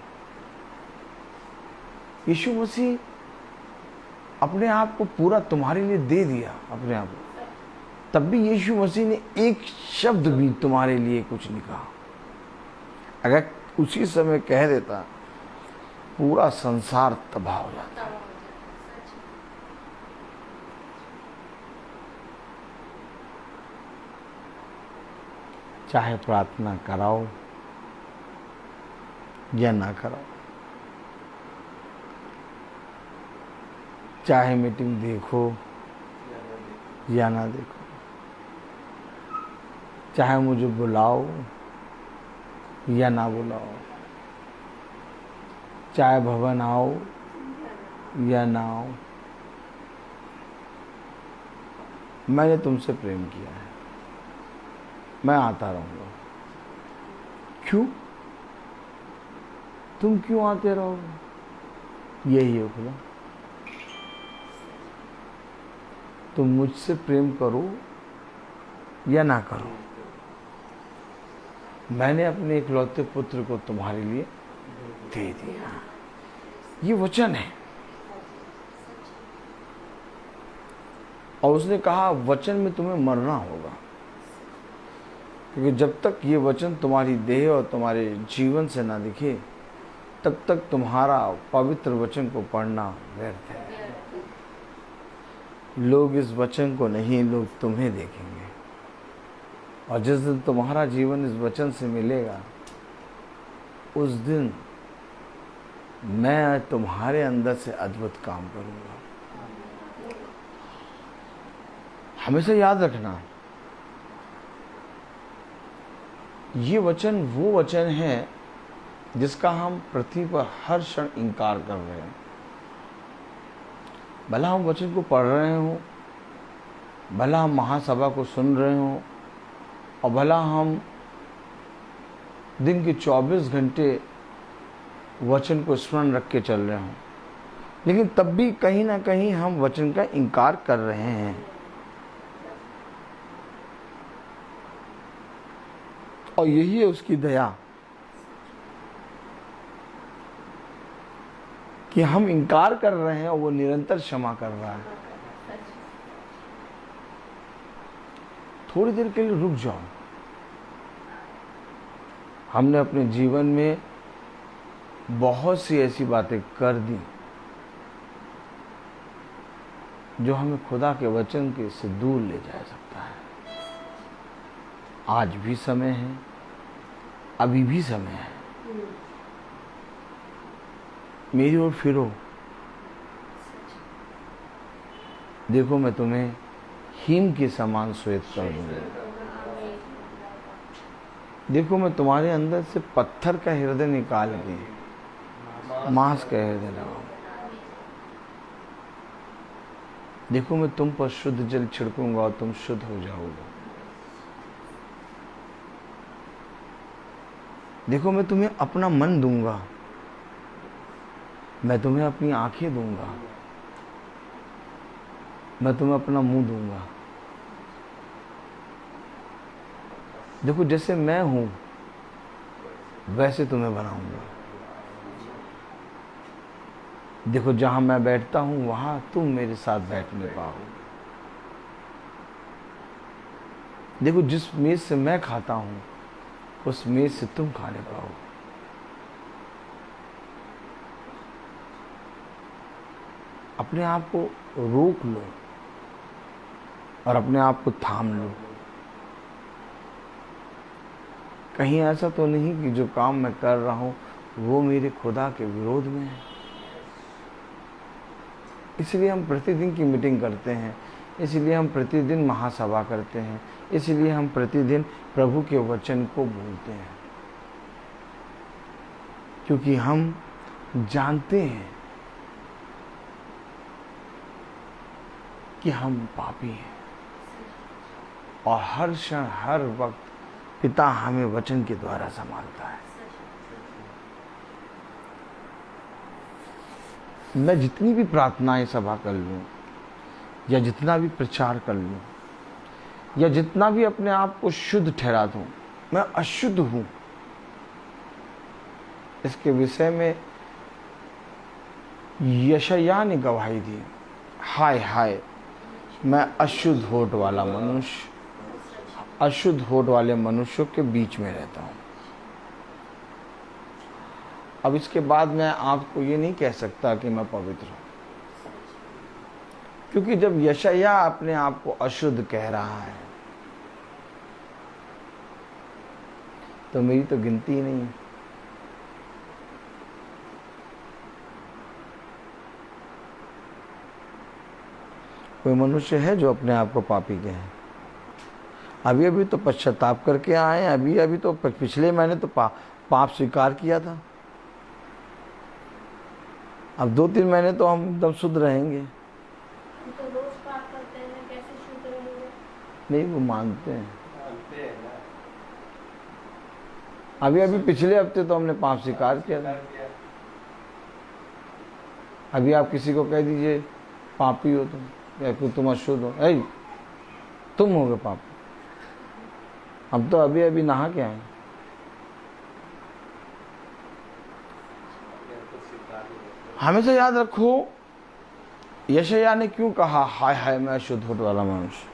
[SPEAKER 3] यीशु मसीह अपने आप को पूरा तुम्हारे लिए दे दिया, अपने आप को, तब भी यीशु मसीह ने एक शब्द भी तुम्हारे लिए कुछ नहीं कहा। अगर उसी समय कह देता, पूरा संसार तबाह हो जाता। चाहे प्रार्थना कराओ या ना कराओ, चाहे मीटिंग देखो या ना देखो, चाहे मुझे बुलाओ या ना बुलाओ, चाहे भवन आओ या ना आओ, मैंने तुमसे प्रेम किया है, मैं आता रहूंगा। क्यों? तुम क्यों आते रहोगे? यही है खुदा। तुम मुझसे प्रेम करो या ना करो, मैंने अपने इकलौते पुत्र को तुम्हारे लिए दे दिया। ये वचन है। और उसने कहा वचन में तुम्हें मरना होगा, क्योंकि जब तक ये वचन तुम्हारी देह और तुम्हारे जीवन से ना दिखे, तब तक तुम्हारा पवित्र वचन को पढ़ना व्यर्थ है। लोग इस वचन को नहीं, लोग तुम्हें देखेंगे। और जिस दिन तुम्हारा जीवन इस वचन से मिलेगा, उस दिन मैं तुम्हारे अंदर से अद्भुत काम करूंगा। हमेशा याद रखना, ये वचन वो वचन है जिसका हम पृथ्वी पर हर क्षण इनकार कर रहे हैं। भला हम वचन को पढ़ रहे हों, भला हम महासभा को सुन रहे हों, और भला हम दिन के 24 घंटे वचन को स्मरण रख के चल रहे हों, लेकिन तब भी कहीं ना कहीं हम वचन का इनकार कर रहे हैं। और यही है उसकी दया कि हम इनकार कर रहे हैं और वो निरंतर क्षमा कर रहा है। थोड़ी देर के लिए रुक जाओ। हमने अपने जीवन में बहुत सी ऐसी बातें कर दी जो हमें खुदा के वचन के से दूर ले जा सकता है। आज भी समय है, अभी भी समय है। मेरी ओर फिरो, देखो मैं तुम्हें हिम के समान श्वेत कर दूंगा। देखो मैं तुम्हारे अंदर से पत्थर का हृदय निकाल के मांस का हृदय लगाऊं। देखो मैं तुम पर शुद्ध जल छिड़कूंगा और तुम शुद्ध हो जाओगे। देखो मैं तुम्हें अपना मन दूंगा, मैं तुम्हें अपनी आंखें दूंगा, मैं तुम्हें अपना मुंह दूंगा। देखो जैसे मैं हूं वैसे तुम्हें बनाऊंगा। देखो जहां मैं बैठता हूं वहां तुम मेरे साथ बैठ नहीं पाओ। देखो जिस मेज से मैं खाता हूं उस मेज से तुम खा नहीं पाओ। अपने आप को रोक लो और अपने आप को थाम लो। कहीं ऐसा तो नहीं कि जो काम मैं कर रहा हूं वो मेरे खुदा के विरोध में है। इसलिए हम प्रतिदिन की मीटिंग करते हैं, इसलिए हम प्रतिदिन महासभा करते हैं, इसलिए हम प्रतिदिन प्रभु के वचन को बोलते हैं, क्योंकि हम जानते हैं कि हम पापी हैं और हर क्षण हर वक्त पिता हमें वचन के द्वारा संभालता है। मैं जितनी भी प्रार्थनाएं सभा कर लूं या जितना भी प्रचार कर लूं या जितना भी अपने आप को शुद्ध ठहरा दूं, मैं अशुद्ध हूं। इसके विषय में यशायाह ने गवाही दी, हाय हाय मैं अशुद्ध होठ वाला मनुष्य, अशुद्ध होठ वाले मनुष्यों के बीच में रहता हूं। अब इसके बाद मैं आपको ये नहीं कह सकता कि मैं पवित्र हूं, क्योंकि जब यशायाह अपने आप को अशुद्ध कह रहा है तो मेरी तो गिनती ही नहीं है। कोई मनुष्य है जो अपने आप को पापी कहे? अभी अभी तो पश्चाताप करके आए, अभी अभी तो पिछले महीने तो पाप स्वीकार किया था। अब 2-3 महीने तो हम एकदम शुद्ध रहेंगे।
[SPEAKER 5] तो रोज पाप करते हैं, कैसे शुद्ध रहेंगे?
[SPEAKER 3] नहीं, वो मानते हैं। अभी अभी पिछले हफ्ते तो हमने पाप स्वीकार किया था। अभी आप किसी को कह दीजिए पापी हो तुम या तुम अशुद्ध हो, ऐ तुम हो गए पापी। हम तो अभी अभी नहा के आए। हमेशा याद रखो यशायाह ने क्यों कहा हाय हाय मैं अशुद्ध होठ वाला मनुष्य।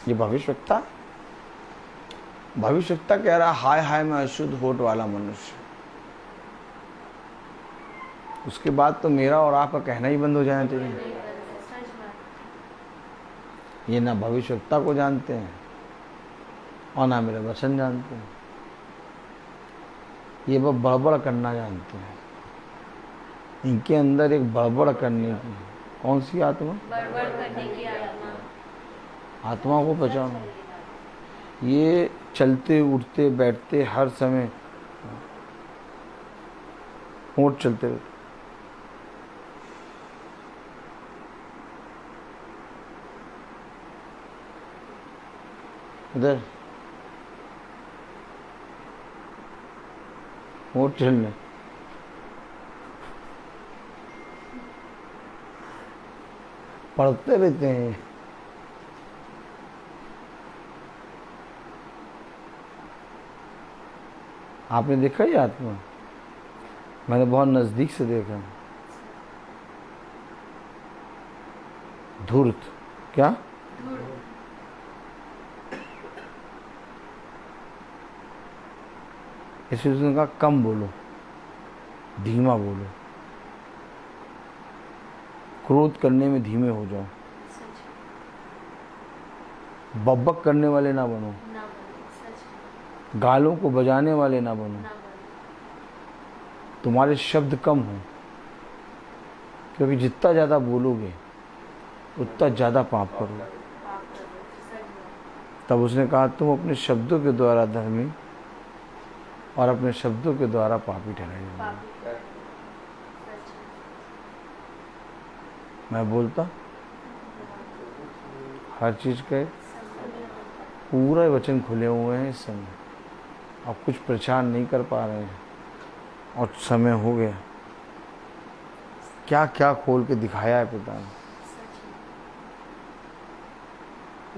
[SPEAKER 3] ये भविष्यवक्ता कह रहा हाय हाय मैं अशुद्ध होठ वाला मनुष्य। उसके बाद तो मेरा और आपका कहना ही बंद हो जाना चाहिए। ये ना भविष्यवक्ता को जानते हैं और ना मेरे वचन जानते हैं। ये वो बड़बड़ करना जानते हैं। इनके अंदर एक बड़बड़ करने की, कौन सी आत्मा?
[SPEAKER 4] बड़बड़ करने की आत्मा।
[SPEAKER 3] आत्मा को पहचानो। ये चलते उठते बैठते हर समय होंठ चलते रहते। इधर होंठ चलने, पढ़ते रहते हैं। आपने देखा ये आत्मा? मैंने बहुत नजदीक से देखा। धूर्त क्या? इसलिए उसने कहा कम बोलो, धीमा बोलो, क्रोध करने में धीमे हो जाओ, बब्बक करने वाले ना बनो, गालों को बजाने वाले ना बनो, तुम्हारे शब्द कम हो, क्योंकि जितना ज़्यादा बोलोगे उतना ज़्यादा पाप करोगे। तब उसने कहा तुम अपने शब्दों के द्वारा धर्मी और अपने शब्दों के द्वारा पापी ठहराए जाओगे। मैं बोलता हर चीज़ के पूरा वचन खुले हुए हैं इस समय, अब कुछ प्रचार नहीं कर पा रहे हैं और समय हो गया। क्या क्या खोल के दिखाया है पिता ने।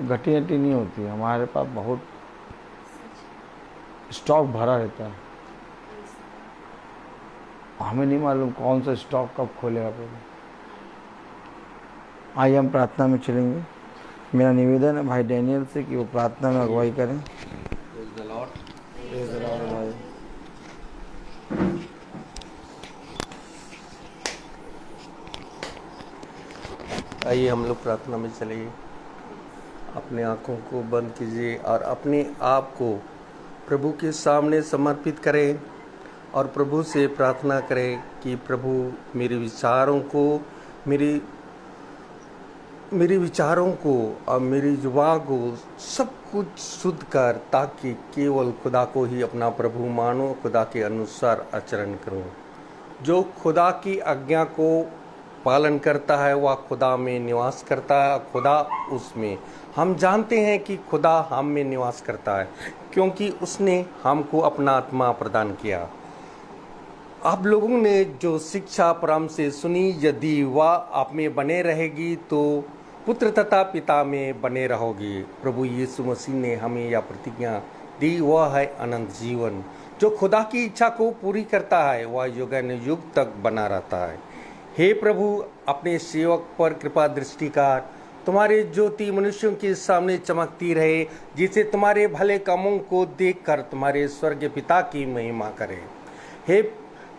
[SPEAKER 3] घटी घटी नहीं होती, हमारे पास बहुत स्टॉक भरा रहता है। हमें नहीं मालूम कौन सा स्टॉक कब खोलेगा पहले। आइए हम प्रार्थना में चलेंगे। मेरा निवेदन है भाई डैनियल से कि वो प्रार्थना में अगुवाई करें। भाई
[SPEAKER 1] आइए हम लोग प्रार्थना में चलिए। अपने आँखों को बंद कीजिए और अपने आप को प्रभु के सामने समर्पित करें और प्रभु से प्रार्थना करें कि प्रभु मेरे विचारों को और मेरी जुबान को सब कुछ शुद्ध कर, ताकि केवल खुदा को ही अपना प्रभु मानो, खुदा के अनुसार आचरण करूं। जो खुदा की आज्ञा को पालन करता है वह खुदा में निवास करता है, खुदा उसमें। हम जानते हैं कि खुदा हम में निवास करता है क्योंकि उसने हमको अपना आत्मा प्रदान किया। आप लोगों ने जो शिक्षा परम से सुनी, यदि वह आप में बने रहेगी तो पुत्र तथा पिता में बने रहोगे। प्रभु यीशु मसीह ने हमें यह प्रतिज्ञा दी, वह है अनंत जीवन। जो खुदा की इच्छा को पूरी करता है वह युगान युग तक बना रहता है। हे प्रभु, अपने सेवक पर कृपा दृष्टि कर, तुम्हारी ज्योति मनुष्यों के सामने चमकती रहे, जिसे तुम्हारे भले कामों को देखकर तुम्हारे स्वर्गीय पिता की महिमा करे।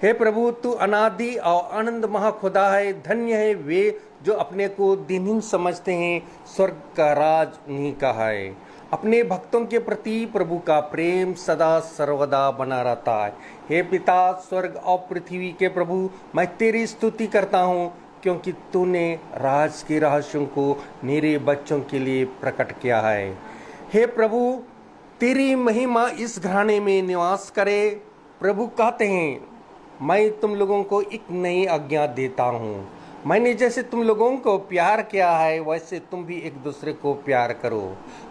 [SPEAKER 1] हे प्रभु, तू अनादि और आनंद महाखुदा है। धन्य है वे जो अपने को दीनहीन समझते हैं, स्वर्ग का राज उन्हीं का है। अपने भक्तों के प्रति प्रभु का प्रेम सदा सर्वदा बना रहता है। हे पिता, स्वर्ग और पृथ्वी के प्रभु, मैं तेरी स्तुति करता हूँ क्योंकि तूने राज के रहस्यों को मेरे बच्चों के लिए प्रकट किया है। हे प्रभु, तेरी महिमा इस घराने में निवास करे। प्रभु कहते हैं, मैं तुम लोगों को एक नई आज्ञा देता हूँ। मैंने जैसे तुम लोगों को प्यार किया है वैसे तुम भी एक दूसरे को प्यार करो।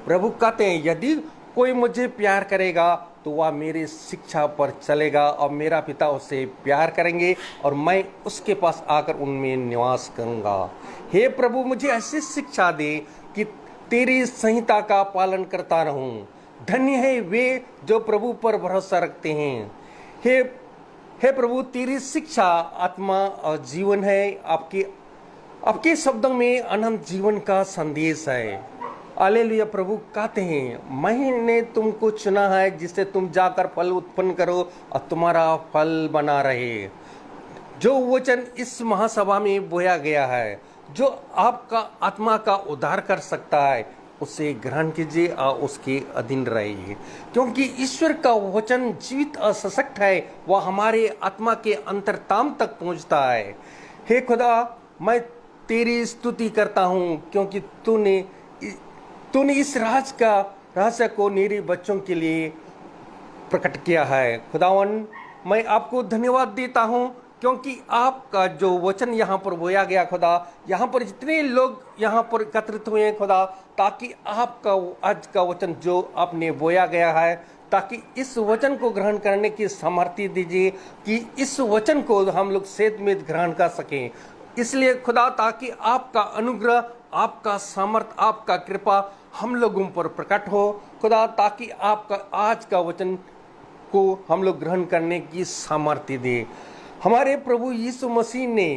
[SPEAKER 1] प्रभु कहते हैं, यदि कोई मुझे प्यार करेगा तो वह मेरी शिक्षा पर चलेगा और मेरा पिता उसे प्यार करेंगे और मैं उसके पास आकर उनमें निवास करूँगा। हे प्रभु, मुझे ऐसी शिक्षा दे कि तेरी संहिता का पालन करता रहूं। धन्य है वे जो प्रभु पर भरोसा रखते हैं। हे प्रभु, तेरी शिक्षा आत्मा और जीवन है। आपके शब्दों में अनंत जीवन का संदेश है। हालेलुया। प्रभु कहते हैं, मैंने तुमको चुना है जिससे तुम जाकर फल उत्पन्न करो और तुम्हारा फल बना रहे। जो वचन इस महासभा में बोया गया है, जो आपका आत्मा का उद्धार कर सकता है, उसे ग्रहण कीजिए और उसके अधीन रहिए, क्योंकि ईश्वर का वचन जीवित और सशक्त है। वह हमारे आत्मा के अंतरतम तक पहुंचता है। हे खुदा, मैं तेरी स्तुति करता हूं क्योंकि तूने इस राज का रहस्य को निरीह बच्चों के लिए प्रकट किया है। खुदावन, मैं आपको धन्यवाद देता हूँ क्योंकि आपका जो वचन यहाँ पर बोया गया खुदा, यहाँ पर जितने लोग यहाँ पर एकत्रित हुए हैं खुदा, ताकि आपका आज का वचन जो आपने बोया गया है, ताकि इस वचन को ग्रहण करने की सामर्थ्य दीजिए कि इस वचन को हम लोग सेध में ग्रहण कर सकें। इसलिए खुदा, ताकि आपका अनुग्रह, आपका सामर्थ, आपका कृपा हम लोगों पर प्रकट हो खुदा, ताकि आपका आज का वचन को हम लोग ग्रहण करने की सामर्थ्य दे। हमारे प्रभु यीशु मसीह ने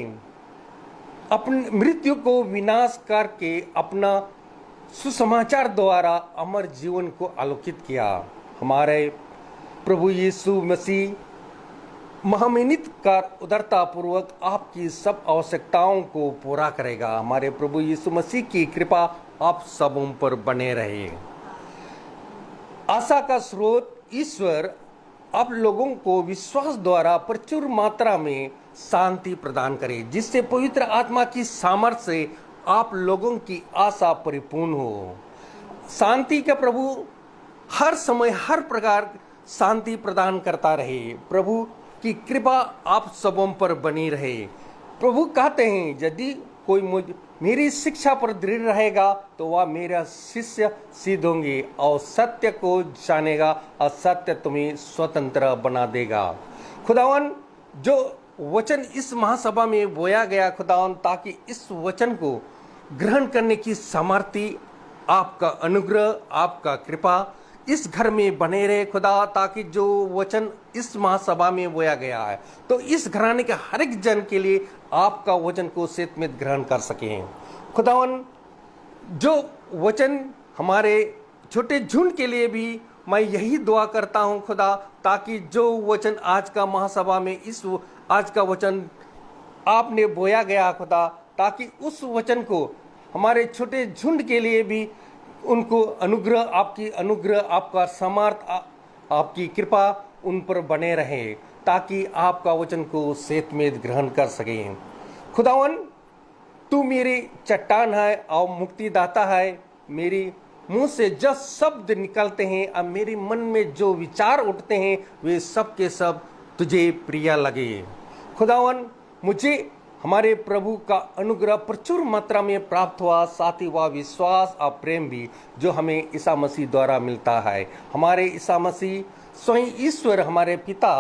[SPEAKER 1] अपनी मृत्यु को विनाश करके अपना सुसमाचार द्वारा अमर जीवन को आलोकित किया। हमारे प्रभु यीशु मसीह महामिनित कर उदारता पूर्वक आपकी सब आवश्यकताओं को पूरा करेगा। हमारे प्रभु यीशु मसीह की कृपा आप सबों पर बने रहे। आशा का स्रोत ईश्वर आप लोगों को विश्वास द्वारा प्रचुर मात्रा में शांति प्रदान करे, जिससे पवित्र आत्मा की सामर्थ्य से आप लोगों की आशा परिपूर्ण हो। शांति का प्रभु हर समय हर प्रकार शांति प्रदान करता रहे। प्रभु की कृपा आप सबों पर बनी रहे। प्रभु कहते हैं, यदि कोई मेरी शिक्षा पर दृढ़ रहेगा तो वह मेरा शिष्य सिद्ध होंगे और सत्य को जानेगा और सत्य तुम्हें स्वतंत्र बना देगा। खुदावन, जो वचन इस महासभा में बोया गया खुदावन, ताकि इस वचन को ग्रहण करने की सामर्थ्य, आपका अनुग्रह, आपका कृपा इस घर में बने रहे खुदा, ताकि जो वचन इस महासभा में बोया गया है तो इस घराने के हर एक जन के लिए आपका वचन को सेतमित ग्रहण कर सकें। खुदावन, जो वचन हमारे छोटे झुंड के लिए भी मैं यही दुआ करता हूं खुदा, ताकि जो वचन आज का महासभा में आज का वचन आपने बोया गया खुदा, ताकि उस वचन को हमारे छोटे झुंड के लिए भी उनको अनुग्रह, आपकी अनुग्रह, आपका सामर्थ, आपकी कृपा उन पर बने रहे, ताकि आपका वचन को सेतमेद ग्रहण कर सकें। खुदावन, तू मेरी चट्टान है और मुक्तिदाता है। मेरी मुंह से जो शब्द निकलते हैं और मेरे मन में जो विचार उठते हैं वे सब के सब तुझे प्रिय लगे। खुदावन, मुझे हमारे प्रभु का अनुग्रह प्रचुर मात्रा में प्राप्त हुआ, साथ ही वह विश्वास और प्रेम भी जो हमें ईसा मसीह द्वारा मिलता है। हमारे ईसा मसीह स्वयं ईश्वर हमारे पिता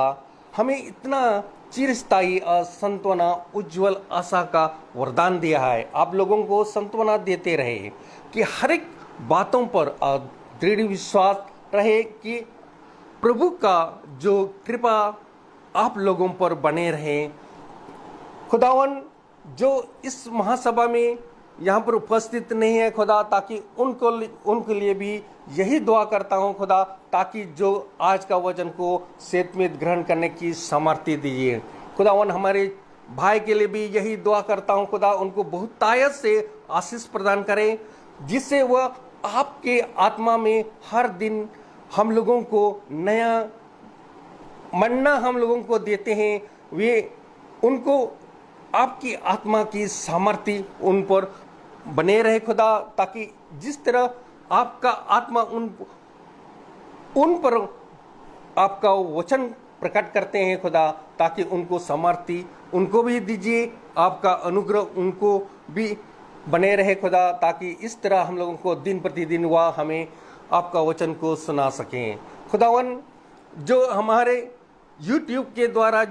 [SPEAKER 1] हमें इतना चिरस्थायी और संत्वना, उज्जवल आशा का वरदान दिया है। आप लोगों को संत्वना देते रहे कि हर एक बातों पर दृढ़ विश्वास रहे कि प्रभु का जो कृपा आप लोगों पर बने रहे। खुदावन, जो इस महासभा में यहाँ पर उपस्थित नहीं है खुदा, ताकि उनके लिए भी यही दुआ करता हूँ खुदा, ताकि जो आज का वचन को सेतमित ग्रहण करने की सामर्थ्य दीजिए। खुदावन, हमारे भाई के लिए भी यही दुआ करता हूँ खुदा, उनको बहुत तायत से आशीष प्रदान करें, जिससे वह आपके आत्मा में हर दिन हम लोगों को नया मन्ना हम लोगों को देते हैं। वे उनको आपकी आत्मा की सामर्थ्य उन पर बने रहे खुदा, ताकि जिस तरह आपका आत्मा उन पर आपका वचन प्रकट करते हैं खुदा, ताकि उनको सामर्थ्य उनको भी दीजिए, आपका अनुग्रह उनको भी बने रहे खुदा, ताकि इस तरह हम लोगों को दिन प्रतिदिन वह हमें आपका वचन को सुना सकें। खुदावन, जो हमारे YouTube के द्वारा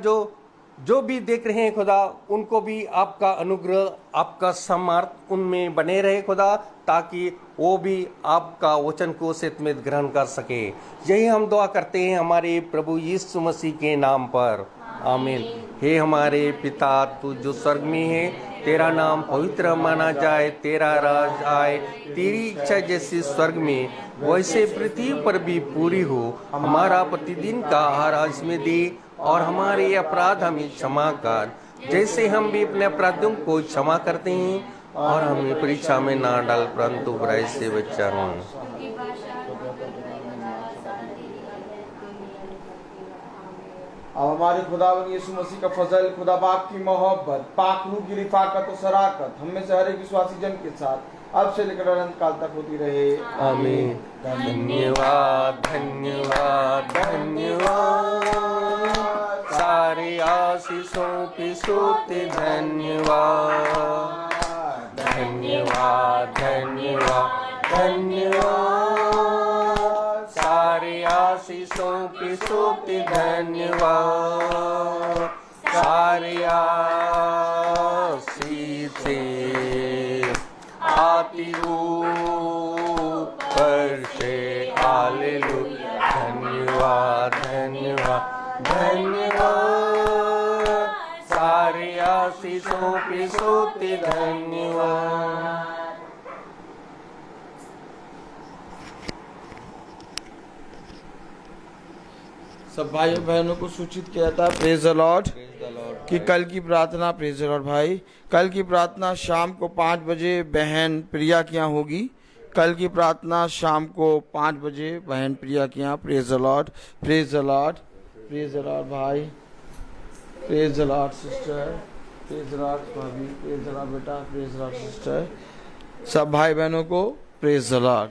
[SPEAKER 1] जो भी देख रहे हैं खुदा, उनको भी आपका अनुग्रह, आपका सामर्थ उनमें बने रहे खुदा, ताकि वो भी आपका वचन को सेतमित ग्रहण कर सके। यही हम दुआ करते हैं हमारे प्रभु यीशु मसीह के नाम पर, आमीन। हे हमारे पिता, तू जो स्वर्ग में है, तेरा नाम पवित्र माना जाए, तेरा राज आए, तेरी इच्छा जैसे स्वर्ग में वैसे पृथ्वी पर भी पूरी हो। हमारा प्रतिदिन का आहार आज में दे, और हमारे अपराध हमें क्षमा कर, जैसे हम भी अपने अपराधियों को क्षमा करते हैं, और हमें परीक्षा में ना डाल, परंतु बुराई से बचाओ।
[SPEAKER 3] अब हमारे खुदावन यीशु मसीह का फजल, खुदा बाप की मोहब्बत, पाक रूह की रिफाकत और शराकत हम में से हर एक विश्वासी जन के साथ अब से लेकर अनंत काल तक होती रहे।
[SPEAKER 1] आमीन। धन्यवाद धन्यवाद धन्यवाद, सारे आशीषों की स्तुति धन्यवाद धन्यवाद धन्यवाद धन्यवाद, सारे आशीषों की स्तुति धन्यवाद, सारे आशीषें आती ऊपर से, हालेलुया। धन्यवाद धन्यवाद धन्यवाद, सारे आशीषों की स्तुति धन्यवाद।
[SPEAKER 3] सब भाइयों बहनों को सूचित किया था, प्रेज द लॉर्ड, कि कल की प्रार्थना, प्रेज द लॉर्ड भाई, कल की प्रार्थना शाम को 5 बजे बहन प्रिया के यहाँ होगी। कल की प्रार्थना शाम को 5 बजे बहन प्रिया के यहाँ। Praise the Lord, praise the Lord, praise the Lord भाई, praise the Lord sister, praise the Lord भाभी, प्रेज द लॉर्ड बेटा, प्रेज द लॉर्ड सिस्टर, सब भाई बहनों को प्रेज द लॉर्ड।